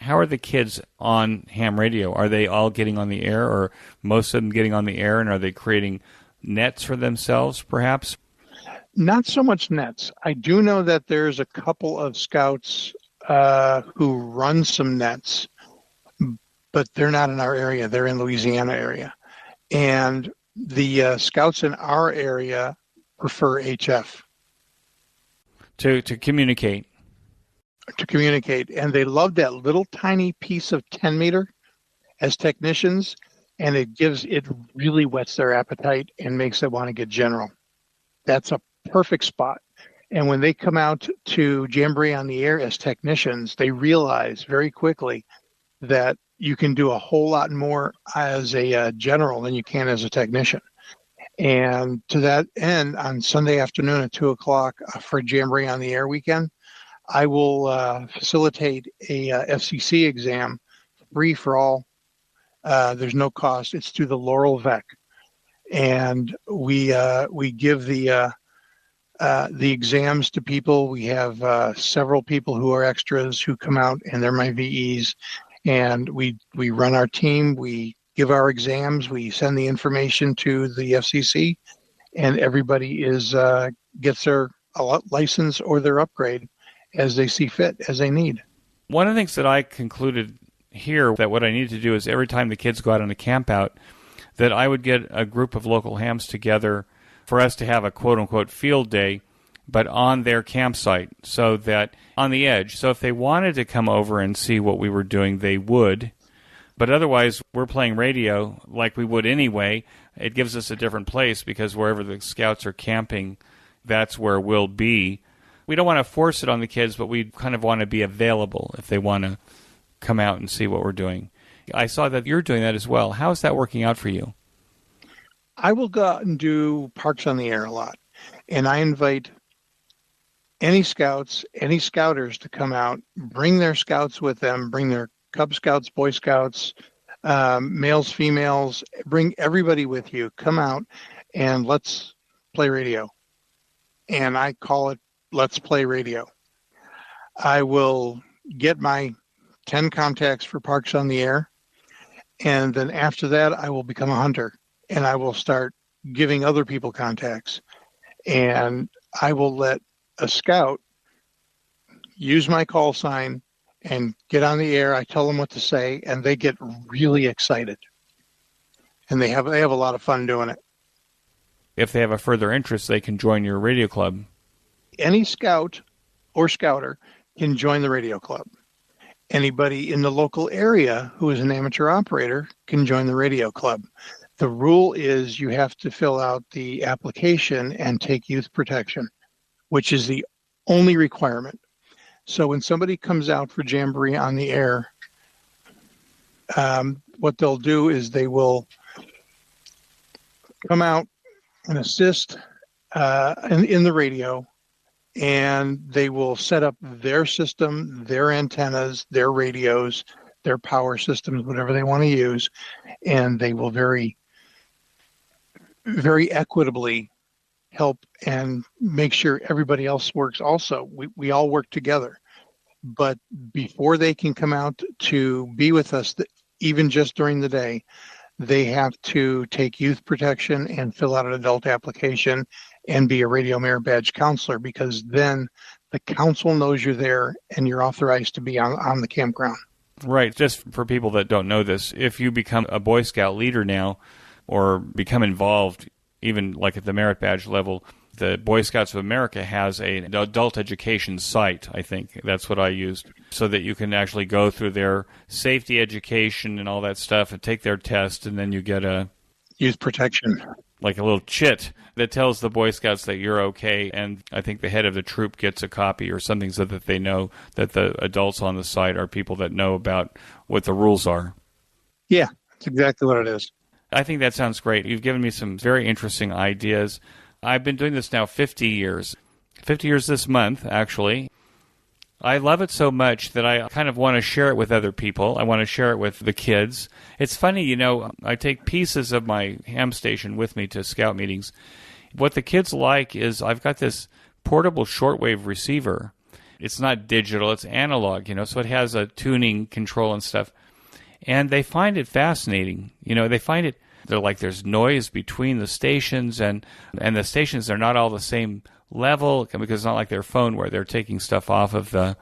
How are the kids on ham radio? Are they all getting on the air, or most of them getting on the air, and are they creating nets for themselves, perhaps? Not so much nets. I do know that there's a couple of scouts who run some nets, but they're not in our area. They're in Louisiana area. And the scouts in our area prefer HF. to communicate. To communicate. And they love that little tiny piece of 10 meter as technicians, and it really whets their appetite and makes them want to get general. That's a perfect spot. And when they come out to Jamboree on the Air as technicians, they realize very quickly that you can do a whole lot more as a general than you can as a technician. And to that end, on Sunday afternoon at 2 o'clock for Jamboree on the Air weekend, I will facilitate a FCC exam free for all. There's no cost. It's through the Laurel VEC. And we give the exams to people. We have several people who are extras who come out, and they're my VEs. And we run our team. We give our exams. We send the information to the FCC, and everybody gets their license or their upgrade as they see fit, as they need. One of the things that I concluded here, that what I need to do is every time the kids go out on a camp out, that I would get a group of local hams together for us to have a quote-unquote field day, but on their campsite, so that on the edge. So if they wanted to come over and see what we were doing, they would. But otherwise, we're playing radio like we would anyway. It gives us a different place because wherever the scouts are camping, that's where we'll be. We don't want to force it on the kids, but we kind of want to be available if they want to come out and see what we're doing. I saw that you're doing that as well. How is that working out for you? I will go out and do Parks on the Air a lot. And I invite any scouts, any scouters to come out, bring their scouts with them, bring their Cub Scouts, Boy Scouts, males, females, bring everybody with you. Come out and let's play radio. And I call it Let's Play Radio. I will get my 10 contacts for Parks on the Air. And then after that, I will become a hunter. And I will start giving other people contacts. And I will let a scout use my call sign and get on the air. I tell them what to say, and they get really excited. And they have a lot of fun doing it. If they have a further interest, they can join your radio club. Any scout or scouter can join the radio club. Anybody in the local area who is an amateur operator can join the radio club. The rule is you have to fill out the application and take youth protection, which is the only requirement. So when somebody comes out for Jamboree on the Air, what they'll do is they will come out and assist in the radio, and they will set up their system, their antennas, their radios, their power systems, whatever they want to use, and they will very, very equitably help and make sure everybody else works also. We all work together. But before they can come out to be with us, even just during the day, they have to take youth protection and fill out an adult application and be a radio merit badge counselor, because then the council knows you're there and you're authorized to be on the campground. Right. Just for people that don't know this, if you become a Boy Scout leader now or become involved, even like at the merit badge level, the Boy Scouts of America has an adult education site, I think. That's what I used, so that you can actually go through their safety education and all that stuff and take their test, and then you get a youth protection, like a little chit that tells the Boy Scouts that you're okay, and I think the head of the troop gets a copy or something so that they know that the adults on the site are people that know about what the rules are. Yeah, that's exactly what it is. I think that sounds great. You've given me some very interesting ideas. I've been doing this now 50 years. 50 years this month, actually. I love it so much that I kind of want to share it with other people. I want to share it with the kids. It's funny, you know, I take pieces of my ham station with me to scout meetings. What the kids like is I've got this portable shortwave receiver. It's not digital, it's analog, you know, so it has a tuning control and stuff. And they find it fascinating. You know, they find it, they're like, there's noise between the stations, and the stations are not all the same level, because it's not like their phone where they're taking stuff off of the...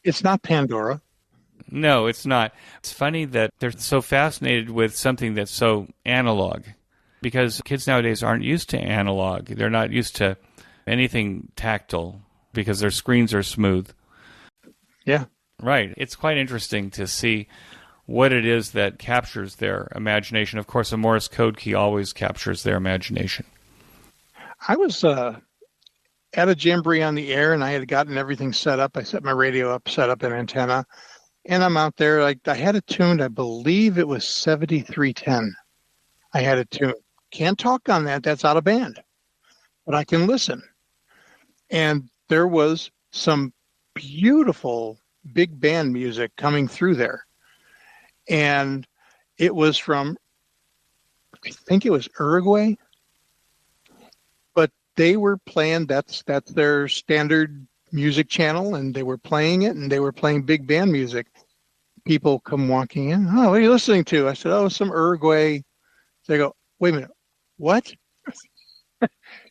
It's not Pandora. No, it's not. It's funny that they're so fascinated with something that's so analog, because kids nowadays aren't used to analog. They're not used to anything tactile because their screens are smooth. Yeah. Right. It's quite interesting to see what it is that captures their imagination. Of course, a Morse code key always captures their imagination. I was at a Jamboree on the air, and I had gotten everything set up. I set my radio up, set up an antenna, and I'm out there. Like, I had it tuned, I believe it was 7310. I had it tuned. Can't talk on that. That's out of band. But I can listen. And there was some beautiful big band music coming through there. And it was from, I think it was Uruguay. But they were playing, that's their standard music channel, and they were playing it, and they were playing big band music. People come walking in. Oh, what are you listening to? I said, oh, some Uruguay. They go, wait a minute, what?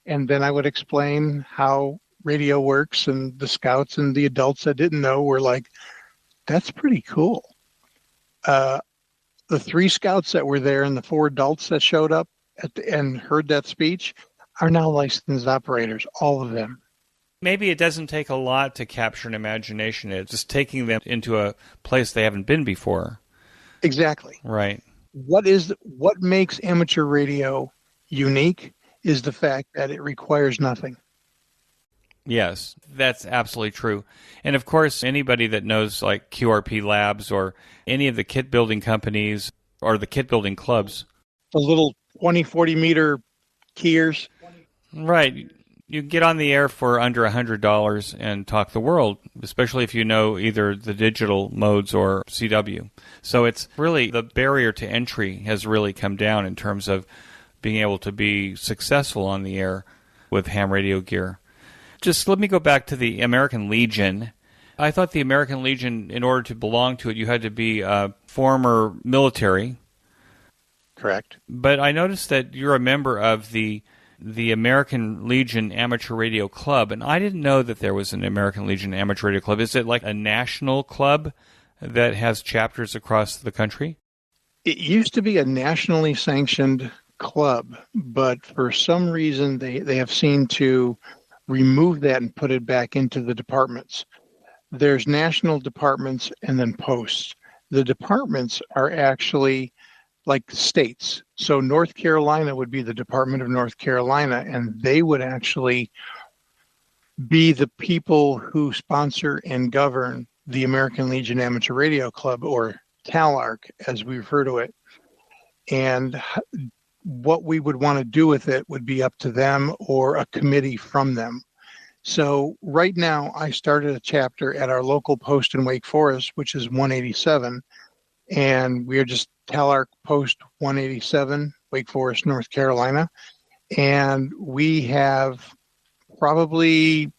And then I would explain how radio works, and the scouts and the adults that didn't know were like, that's pretty cool. The 3 scouts that were there and the 4 adults that showed up and heard that speech are now licensed operators, all of them. Maybe it doesn't take a lot to capture an imagination. It's just taking them into a place they haven't been before. Exactly. Right. What makes amateur radio unique is the fact that it requires nothing. Yes, that's absolutely true. And of course, anybody that knows like QRP Labs or any of the kit building companies or the kit building clubs. The little 20, 40 meter keyers. Right. You get on the air for under $100 and talk the world, especially if you know either the digital modes or CW. So it's really, the barrier to entry has really come down in terms of being able to be successful on the air with ham radio gear. Just let me go back to the American Legion. I thought the American Legion, in order to belong to it, you had to be a former military. Correct. But I noticed that you're a member of the American Legion Amateur Radio Club, and I didn't know that there was an American Legion Amateur Radio Club. Is it like a national club that has chapters across the country? It used to be a nationally sanctioned club, but for some reason they have seen to remove that and put it back into the departments. There's national departments and then posts. The departments are actually like states. So North Carolina would be the Department of North Carolina, and they would actually be the people who sponsor and govern the American Legion Amateur Radio Club, or TALARC, as we refer to it. And what we would want to do with it would be up to them or a committee from them. So right now, I started a chapter at our local post in Wake Forest, which is 187, and we are just TALARC Post 187, Wake Forest, North Carolina. And we have probably,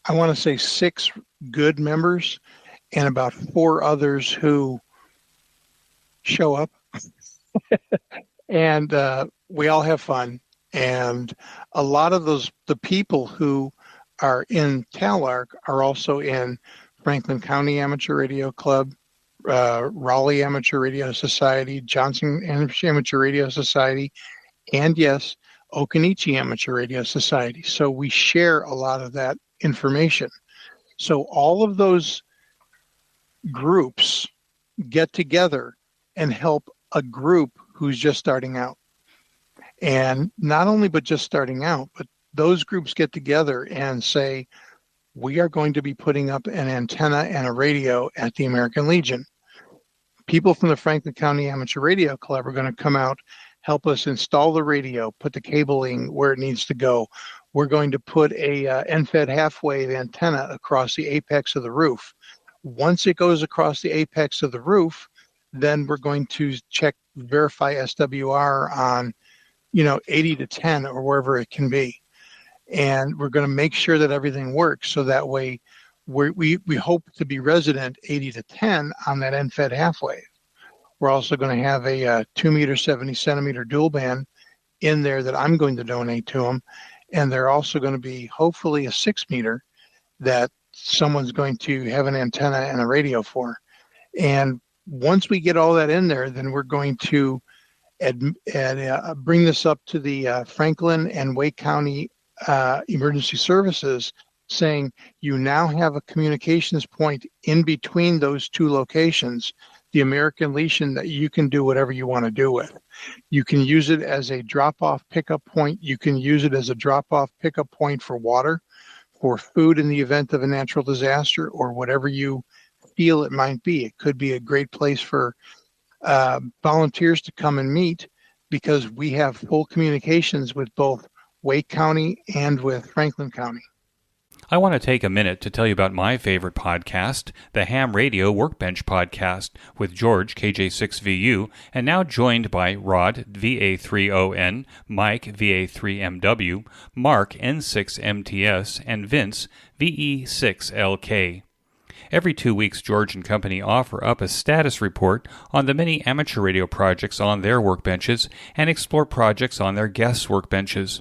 I want to say 6 good members and about 4 others who show up. And we all have fun. And a lot of the people who are in TALARC are also in Franklin County Amateur Radio Club, Raleigh Amateur Radio Society, Johnson Amateur Radio Society, and yes, Okanichi Amateur Radio Society. So we share a lot of that information. So all of those groups get together and help a group who's just starting out. And not only but just starting out, but those groups get together and say, we are going to be putting up an antenna and a radio at the American Legion. People from the Franklin County Amateur Radio Club are going to come out, help us install the radio, put the cabling where it needs to go. We're going to put a end-fed half-wave antenna across the apex of the roof. Once it goes across the apex of the roof, then we're going to verify SWR on 80 to 10 or wherever it can be. And we're going to make sure that everything works so that way we hope to be resident 80 to 10 on that end-fed half-wave. We're also going to have a 2 meter, 70 centimeter dual band in there that I'm going to donate to them. And they're also going to be hopefully a 6 meter that someone's going to have an antenna and a radio for. And once we get all that in there, then we're going to bring this up to the Franklin and Wake County emergency services, saying you now have a communications point in between those two locations, the American Legion, that you can do whatever you want to do with. You can use it as a drop-off pickup point. You can use it as a drop-off pickup point for water, for food in the event of a natural disaster, or whatever you feel it might be. It could be a great place for volunteers to come and meet, because we have full communications with both Wake County and with Franklin County. I want to take a minute to tell you about my favorite podcast, the Ham Radio Workbench Podcast, with George, KJ6VU, and now joined by Rod, VA3ON, Mike, VA3MW, Mark, N6MTS, and Vince, VE6LK. Every 2 weeks, George and company offer up a status report on the many amateur radio projects on their workbenches and explore projects on their guests' workbenches.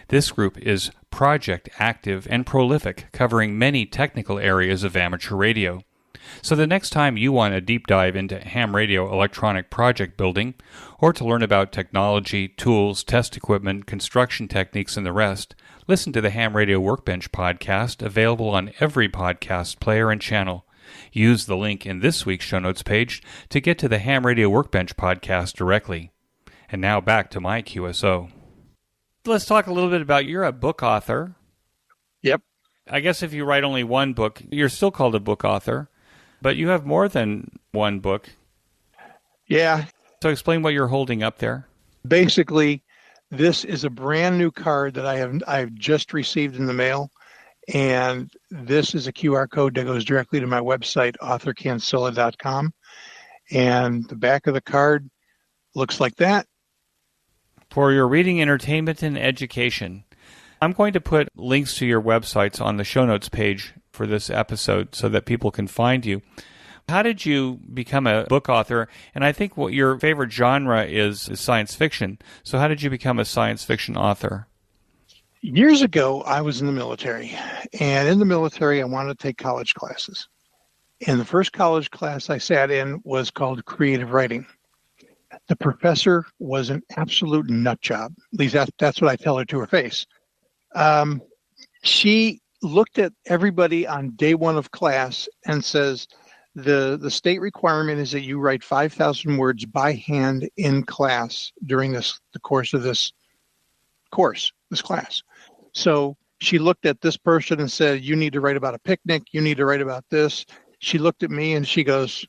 This group is project active and prolific, covering many technical areas of amateur radio. So the next time you want a deep dive into ham radio electronic project building, or to learn about technology, tools, test equipment, construction techniques, and the rest, listen to the Ham Radio Workbench podcast, available on every podcast player and channel. Use the link in this week's show notes page to get to the Ham Radio Workbench podcast directly. And now back to my QSO. Let's talk a little bit about, you're a book author. Yep. I guess if you write only one book, you're still called a book author, but you have more than one book. Yeah. So explain what you're holding up there. Basically, this is a brand new card that I've just received in the mail, and this is a QR code that goes directly to my website, authorcancilla.com, and the back of the card looks like that. For your reading, entertainment, and education. I'm going to put links to your websites on the show notes page for this episode so that people can find you. How did you become a book author? And I think what your favorite genre is science fiction. So how did you become a science fiction author? Years ago, I was in the military. And in the military, I wanted to take college classes. And the first college class I sat in was called creative writing. The professor was an absolute nut job. At least that's what I tell her to her face. She looked at everybody on day one of class and says, the state requirement is that you write 5,000 words by hand in class during the course of this class. So she looked at this person and said, you need to write about a picnic. You need to write about this. She looked at me and she goes,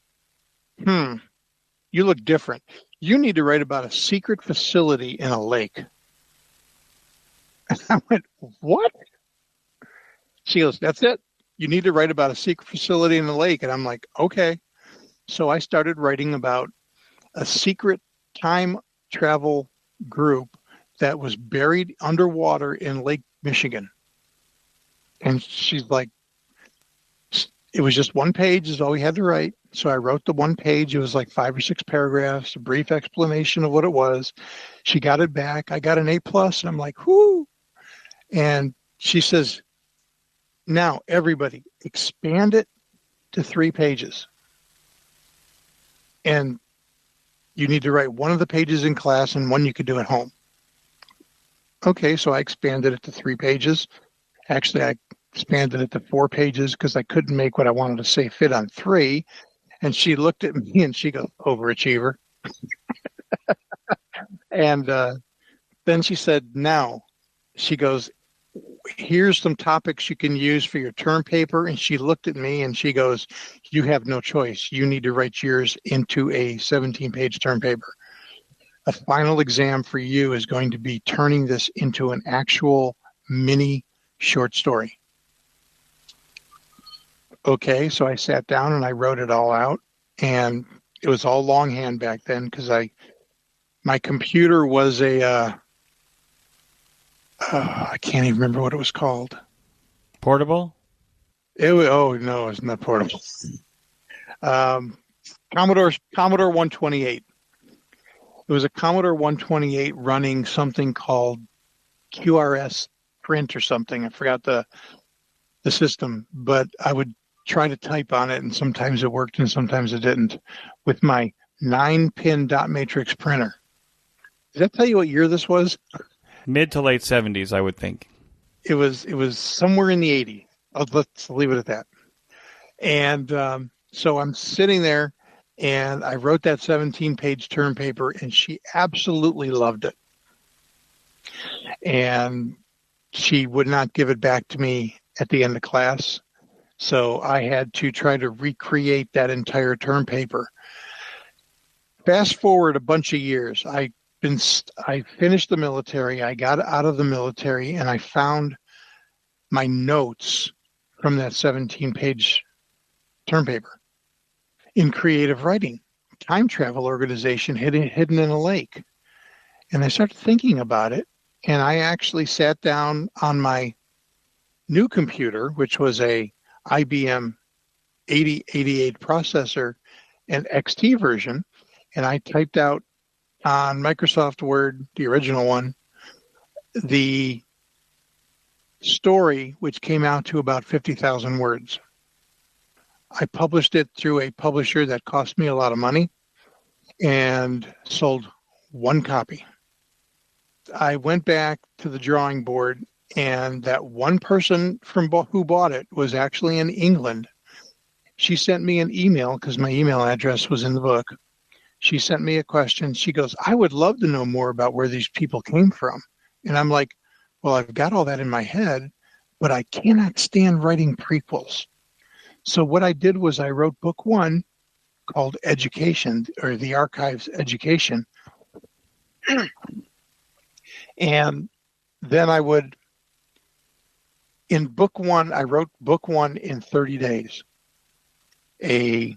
you look different. You need to write about a secret facility in a lake. And I went, what? She goes, that's it. You need to write about a secret facility in a lake. And I'm like, okay. So I started writing about a secret time travel group that was buried underwater in Lake Michigan. And she's like, it was just one page is all we had to write. So I wrote the one page. It was like 5 or 6 paragraphs, a brief explanation of what it was. She got it back. I got an A+, and I'm like, whoo. And she says, now everybody expand it to 3 pages. And you need to write one of the pages in class and one you could do at home. Okay, so I expanded it to 3 pages. Actually, I expanded it to 4 pages because I couldn't make what I wanted to say fit on 3. And she looked at me and she goes, overachiever. And then she said, now, she goes, here's some topics you can use for your term paper. And she looked at me and she goes, you have no choice. You need to write yours into a 17-page term paper. A final exam for you is going to be turning this into an actual mini short story. Okay, so I sat down and I wrote it all out, and it was all longhand back then because my computer was I can't even remember what it was called. Portable? Oh no, it's not portable. Commodore 128. It was a Commodore 128 running something called QRS Print or something. I forgot the system, but I would try to type on it, and sometimes it worked and sometimes it didn't, with my 9-pin dot matrix printer. Does that tell you what year this was? Mid to late 70s, I would think. It was somewhere in the 80s. Let's leave it at that. And so I'm sitting there, and I wrote that 17-page term paper, and she absolutely loved it. And she would not give it back to me at the end of class. So I had to try to recreate that entire term paper. Fast forward a bunch of years. I finished the military. I got out of the military, and I found my notes from that 17-page term paper in creative writing, time travel organization hidden in a lake. And I started thinking about it, and I actually sat down on my new computer, which was a IBM 8088 processor and XT version, and I typed out on Microsoft Word, the original one, the story, which came out to about 50,000 words. I published it through a publisher that cost me a lot of money and sold one copy. I went back to the drawing board, and that one person who bought it was actually in England. She sent me an email because my email address was in the book. She sent me a question. She goes, I would love to know more about where these people came from. And I'm like, well, I've got all that in my head, but I cannot stand writing prequels. So what I did was I wrote book one called Education, or the Archives Education. And then I wrote book one in 30 days, a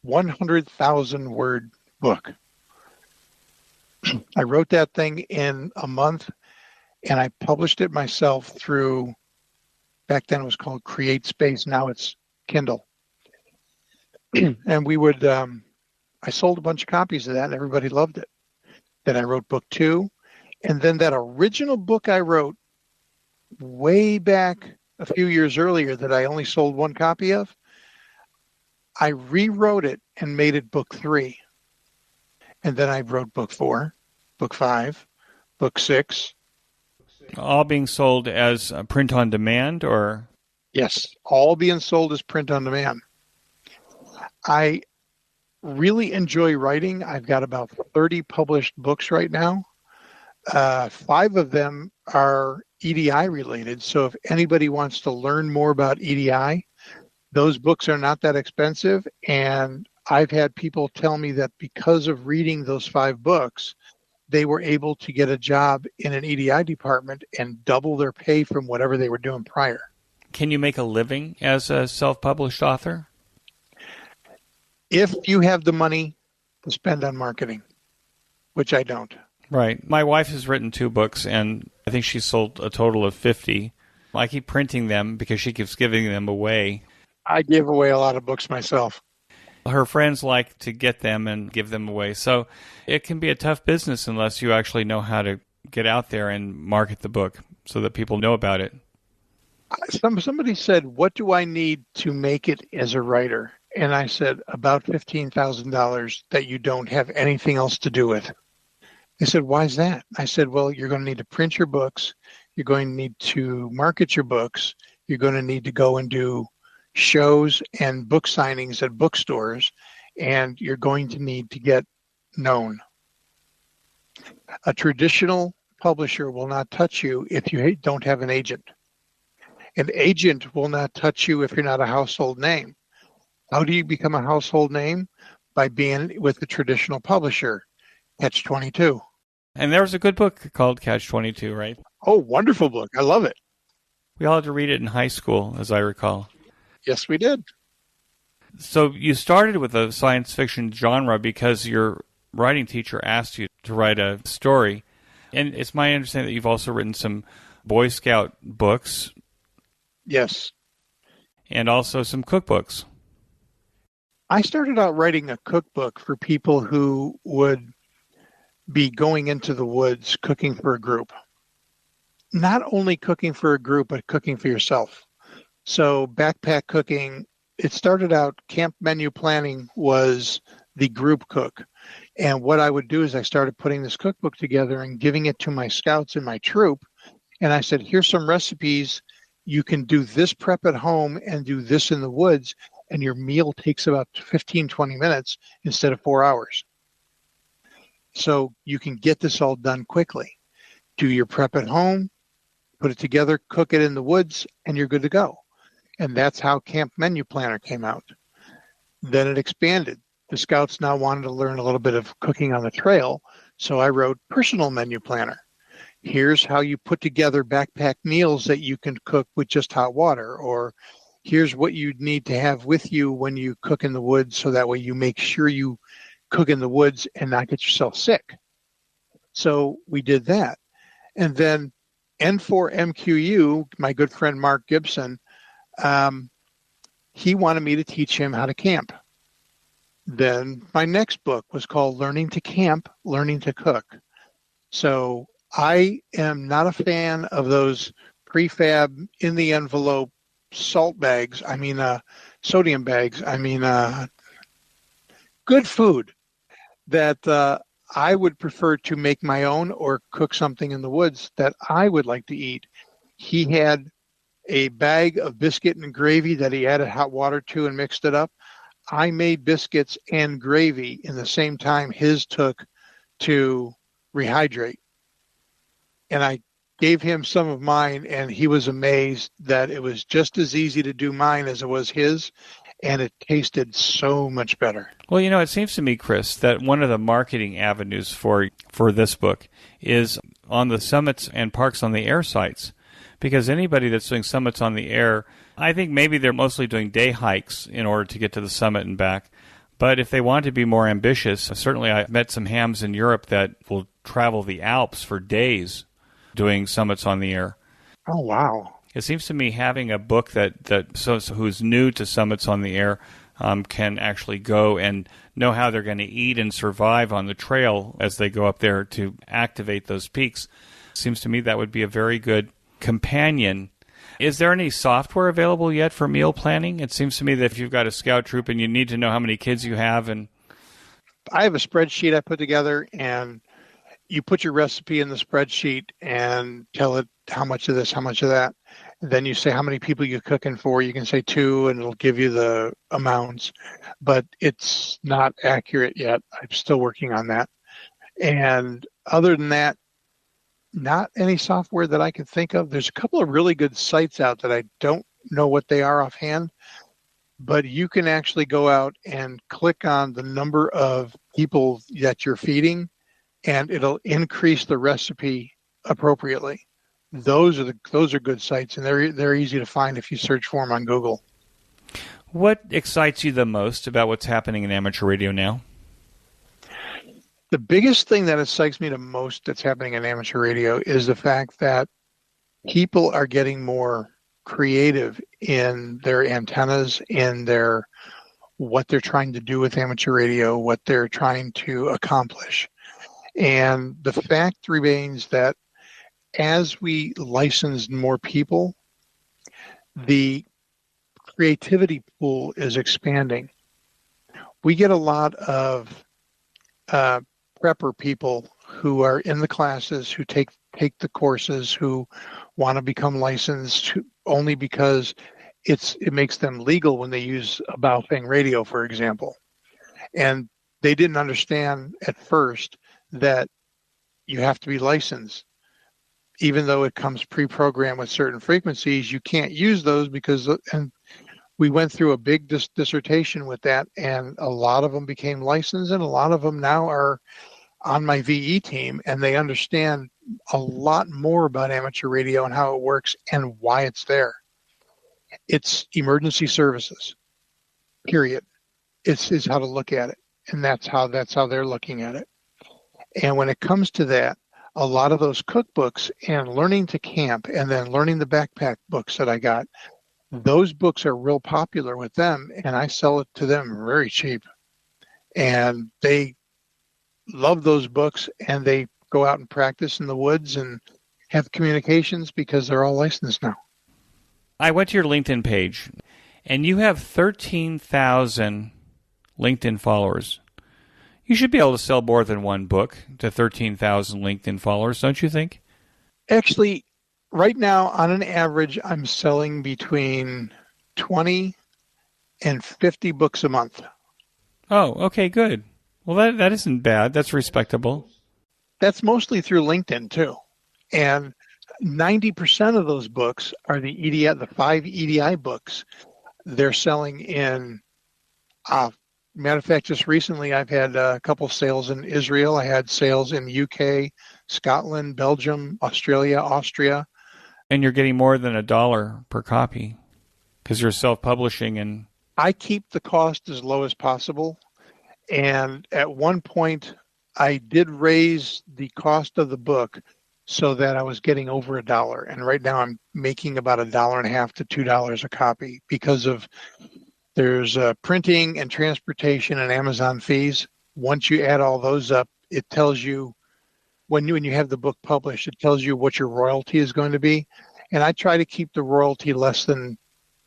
100,000 word book. I wrote that thing in a month, and I published it myself through, back then it was called Create Space, now it's Kindle. And I sold a bunch of copies of that, and everybody loved it. Then I wrote book two, and then that original book I wrote way back a few years earlier that I only sold one copy of, I rewrote it and made it book three. And then I wrote book four, book five, book six. All being sold as print on demand, or? Yes, all being sold as print on demand. I really enjoy writing. I've got about 30 published books right now. 5 of them are EDI related. So if anybody wants to learn more about EDI, those books are not that expensive. And I've had people tell me that because of reading those 5 books, they were able to get a job in an EDI department and double their pay from whatever they were doing prior. Can you make a living as a self-published author? If you have the money to spend on marketing, which I don't. Right. My wife has written 2 books, and I think she sold a total of 50. I keep printing them because she keeps giving them away. I give away a lot of books myself. Her friends like to get them and give them away. So it can be a tough business unless you actually know how to get out there and market the book so that people know about it. Somebody said, what do I need to make it as a writer? And I said, about $15,000 that you don't have anything else to do with. They said, why is that? I said, well, you're going to need to print your books. You're going to need to market your books. You're going to need to go and do shows and book signings at bookstores, and you're going to need to get known. A traditional publisher will not touch you if you don't have an agent. An agent will not touch you if you're not a household name. How do you become a household name? By being with the traditional publisher, Catch 22. And there was a good book called Catch 22, right? Oh, wonderful book. I love it. We all had to read it in high school, as I recall. Yes, we did. So you started with a science fiction genre because your writing teacher asked you to write a story. And it's my understanding that you've also written some Boy Scout books. Yes. And also some cookbooks. I started out writing a cookbook for people who would be going into the woods cooking for a group. Not only cooking for a group, but cooking for yourself. So backpack cooking, it started out, camp menu planning was the group cook. And what I would do is I started putting this cookbook together and giving it to my scouts in my troop. And I said, here's some recipes. You can do this prep at home and do this in the woods, and your meal takes about 15, 20 minutes instead of 4 hours. So you can get this all done quickly. Do your prep at home, put it together, cook it in the woods, and you're good to go. And that's how Camp Menu Planner came out. Then it expanded. The scouts now wanted to learn a little bit of cooking on the trail, so I wrote Personal Menu Planner. Here's how you put together backpack meals that you can cook with just hot water, or here's what you need to have with you when you cook in the woods, so that way you make sure you cook in the woods and not get yourself sick. So we did that. And then N4MQU, my good friend Mark Gibson, he wanted me to teach him how to camp. Then my next book was called Learning to Camp, Learning to Cook. So I am not a fan of those prefab in the envelope salt bags. Sodium bags. Good food that I would prefer to make my own or cook something in the woods that I would like to eat. He had a bag of biscuit and gravy that he added hot water to and mixed it up. I made biscuits and gravy in the same time his took to rehydrate. And I gave him some of mine, and he was amazed that it was just as easy to do mine as it was his, and it tasted so much better. Well, it seems to me, Chris, that one of the marketing avenues for this book is on the summits and parks on the air sites. Because anybody that's doing summits on the air, I think maybe they're mostly doing day hikes in order to get to the summit and back. But if they want to be more ambitious, certainly I met some hams in Europe that will travel the Alps for days doing summits on the air. Oh, wow. It seems to me having a book so who's new to summits on the air can actually go and know how they're going to eat and survive on the trail as they go up there to activate those peaks. Seems to me that would be a very good companion. Is there any software available yet for meal planning? It seems to me that if you've got a scout troop and you need to know how many kids you have, and I have a spreadsheet I put together, and you put your recipe in the spreadsheet and tell it how much of this, how much of that. Then you say how many people you're cooking for. You can say 2, and it'll give you the amounts, but it's not accurate yet. I'm still working on that. And other than that, not any software that I can think of. There's a couple of really good sites out that I don't know what they are offhand, but you can actually go out and click on the number of people that you're feeding, and it'll increase the recipe appropriately. Those are good sites, and they're easy to find if you search for them on Google. What excites you the most about what's happening in amateur radio now? The biggest thing that excites me the most that's happening in amateur radio is the fact that people are getting more creative in their antennas, in what they're trying to do with amateur radio, what they're trying to accomplish. And the fact remains that as we license more people, the creativity pool is expanding. We get a lot of prepper people who are in the classes, who take the courses, who want to become licensed only because it makes them legal when they use a Baofeng radio, for example. And they didn't understand at first that you have to be licensed. Even though it comes pre-programmed with certain frequencies, you can't use those and we went through a big dissertation with that, and a lot of them became licensed, and a lot of them now are on my VE team, and they understand a lot more about amateur radio and how it works and why it's there. It's emergency services, period. It's how to look at it, and that's how they're looking at it. And when it comes to that, a lot of those cookbooks and learning to camp, and then learning the backpack books that I got, those books are real popular with them, and I sell it to them very cheap. And they love those books, and they go out and practice in the woods and have communications because they're all licensed now. I went to your LinkedIn page, and you have 13,000 LinkedIn followers. You should be able to sell more than one book to 13,000 LinkedIn followers, don't you think? Actually, Right now, on an average, I'm selling between 20 and 50 books a month. Oh, okay, good. Well, that isn't bad. That's respectable. That's mostly through LinkedIn too. And 90% of those books are the 5 EDI books. They're selling in, matter of fact, just recently I've had a couple sales in Israel. I had sales in UK, Scotland, Belgium, Australia, Austria. And you're getting more than $1 per copy because you're self-publishing and I keep the cost as low as possible. And at one point, I did raise the cost of the book so that I was getting over $1. And right now I'm making about $1.50 to $2 a copy because of there's printing and transportation and Amazon fees. Once you add all those up, it tells you when you have the book published, it tells you what your royalty is going to be. And I try to keep the royalty less than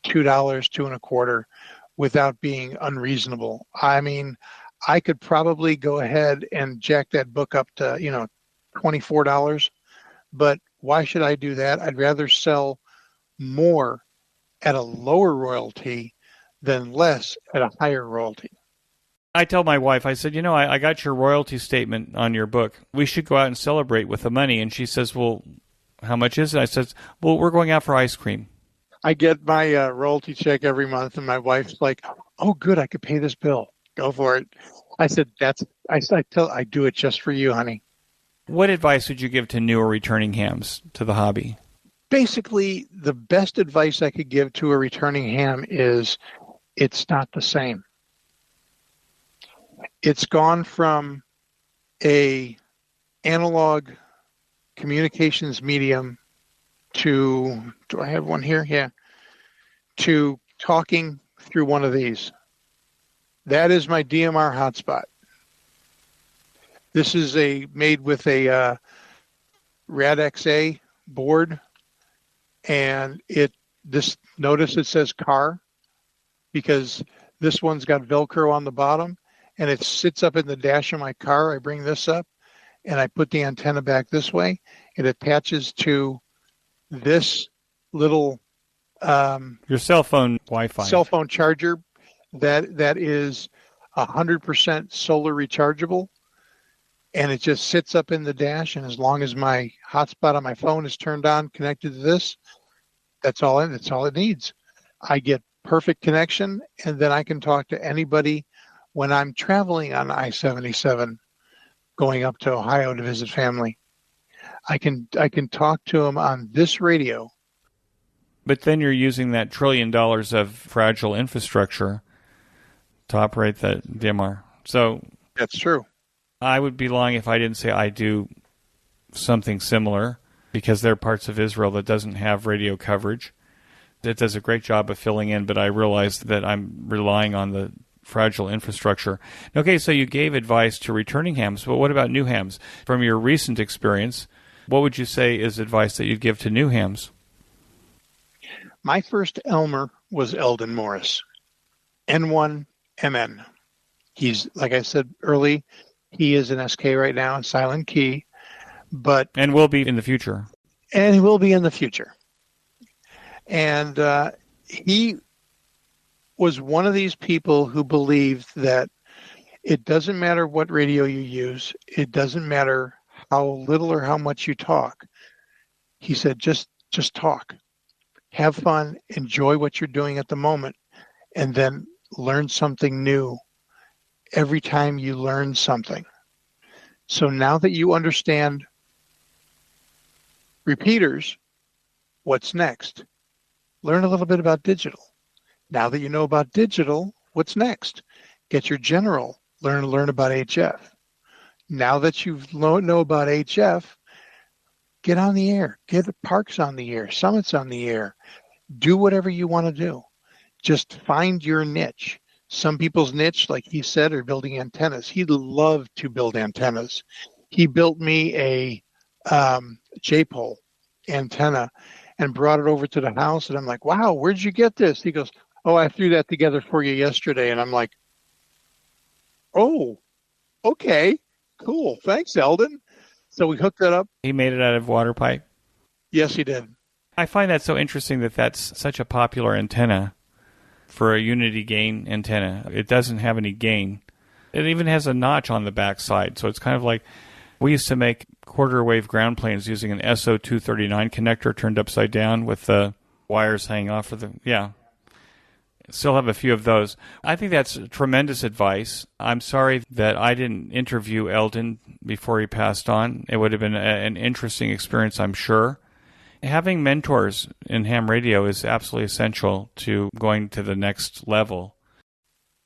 $2, $2.25, without being unreasonable. I mean, I could probably go ahead and jack that book up to, $24, but why should I do that? I'd rather sell more at a lower royalty than less at a higher royalty. I tell my wife, I said, I got your royalty statement on your book. We should go out and celebrate with the money. And she says, well, how much is it? I said, well, we're going out for ice cream. I get my royalty check every month, and my wife's like, "Oh, good, I could pay this bill. Go for it." I said, I do it just for you, honey." What advice would you give to new or returning hams to the hobby? Basically, the best advice I could give to a returning ham is it's not the same. It's gone from a analog communications medium to, do I have one here? Yeah. To talking through one of these. That is my DMR hotspot. This is made with a RAD-XA board, and notice it says car because this one's got Velcro on the bottom, and it sits up in the dash of my car. I bring this up, and I put the antenna back this way. It attaches to this little your cell phone Wi-Fi. Cell phone charger that is 100% solar rechargeable, and it just sits up in the dash. And as long as my hotspot on my phone is turned on, connected to this, that's all it needs. I get perfect connection, and then I can talk to anybody when I'm traveling on I-77, going up to Ohio to visit family. I can talk to them on this radio. But then you're using that $1 trillion of fragile infrastructure to operate the DMR. So that's true. I would be lying if I didn't say I do something similar, because there are parts of Israel that doesn't have radio coverage. It does a great job of filling in, but I realize that I'm relying on the fragile infrastructure. Okay, so you gave advice to returning hams, but what about new hams? From your recent experience, what would you say is advice that you'd give to new hams? My first Elmer was Eldon Morris, N1MN. He's, like I said early, he is an SK right now, silent key, and will be in the future. And he will be in the future. And he was one of these people who believed that it doesn't matter what radio you use, it doesn't matter how little or how much you talk. He said, just talk. Have fun, enjoy what you're doing at the moment, and then learn something new every time you learn something. So now that you understand repeaters, what's next? Learn a little bit about digital. Now that you know about digital, what's next? Get your general. Learn about HF. Now that you know about HF, get on the air. Get Parks on the air, Summits on the air. Do whatever you want to do. Just find your niche. Some people's niche, like he said, are building antennas. He loved to build antennas. He built me a J-pole antenna and brought it over to the house. And I'm like, wow, where'd you get this? He goes, oh, I threw that together for you yesterday. And I'm like, oh, okay, cool. Thanks, Eldon. So we hooked that up. He made it out of water pipe? Yes, he did. I find that so interesting that that's such a popular antenna for a unity gain antenna. It doesn't have any gain. It even has a notch on the back side. So it's kind of like we used to make quarter wave ground planes using an SO239 connector turned upside down with the wires hanging off of the, Still have a few of those. I think that's tremendous advice. I'm sorry that I didn't interview Eldon before he passed on. It would have been an interesting experience, I'm sure. Having mentors in ham radio is absolutely essential to going to the next level.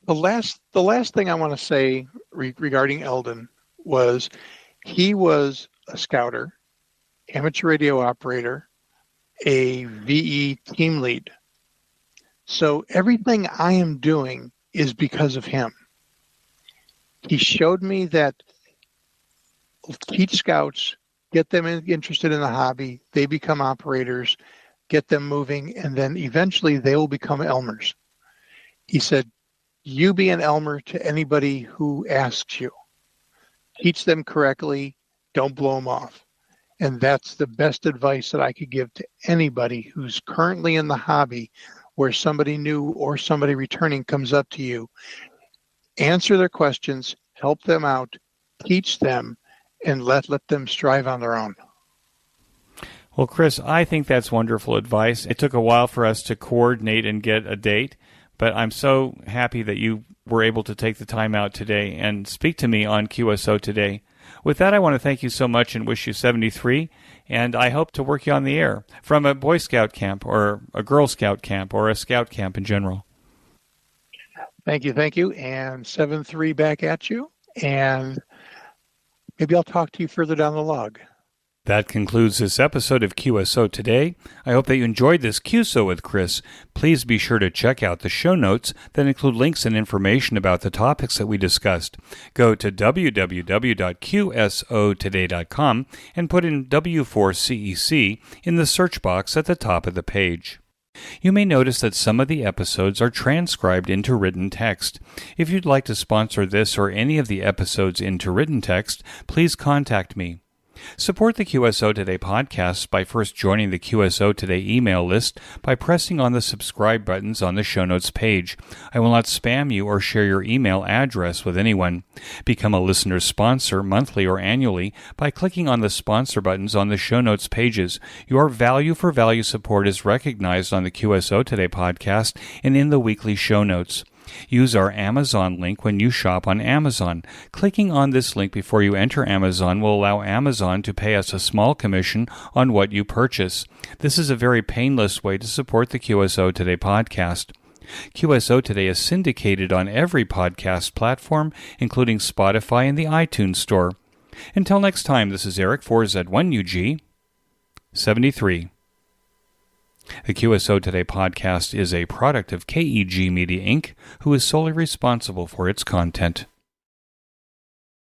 The last thing I want to say regarding Eldon was he was a scouter, amateur radio operator, a VE team lead. So everything I am doing is because of him. He showed me that teach scouts, get them interested in the hobby, they become operators, get them moving, and then eventually they will become Elmers. He said, you be an Elmer to anybody who asks you. Teach them correctly, don't blow them off. And that's the best advice that I could give to anybody who's currently in the hobby where somebody new or somebody returning comes up to you. Answer their questions, help them out, teach them, and let them strive on their own. Well, Chris, I think that's wonderful advice. It took a while for us to coordinate and get a date, but I'm so happy that you were able to take the time out today and speak to me on QSO Today. With that, I want to thank you so much and wish you 73, and I hope to work you on the air from a Boy Scout camp or a Girl Scout camp or a Scout camp in general. Thank you, and 7-3 back at you, and maybe I'll talk to you further down the log. That concludes this episode of QSO Today. I hope that you enjoyed this QSO with Chris. Please be sure to check out the show notes that include links and information about the topics that we discussed. Go to www.qsotoday.com and put in W4CEC in the search box at the top of the page. You may notice that some of the episodes are transcribed into written text. If you'd like to sponsor this or any of the episodes into written text, please contact me. Support the QSO Today podcast by first joining the QSO Today email list by pressing on the subscribe buttons on the show notes page. I will not spam you or share your email address with anyone. Become a listener sponsor monthly or annually by clicking on the sponsor buttons on the show notes pages. Your value for value support is recognized on the QSO Today podcast and in the weekly show notes. Use our Amazon link when you shop on Amazon. Clicking on this link before you enter Amazon will allow Amazon to pay us a small commission on what you purchase. This is a very painless way to support the QSO Today podcast. QSO Today is syndicated on every podcast platform, including Spotify and the iTunes Store. Until next time, this is Eric 4Z1UG 73. The QSO Today podcast is a product of KEG Media Inc., who is solely responsible for its content.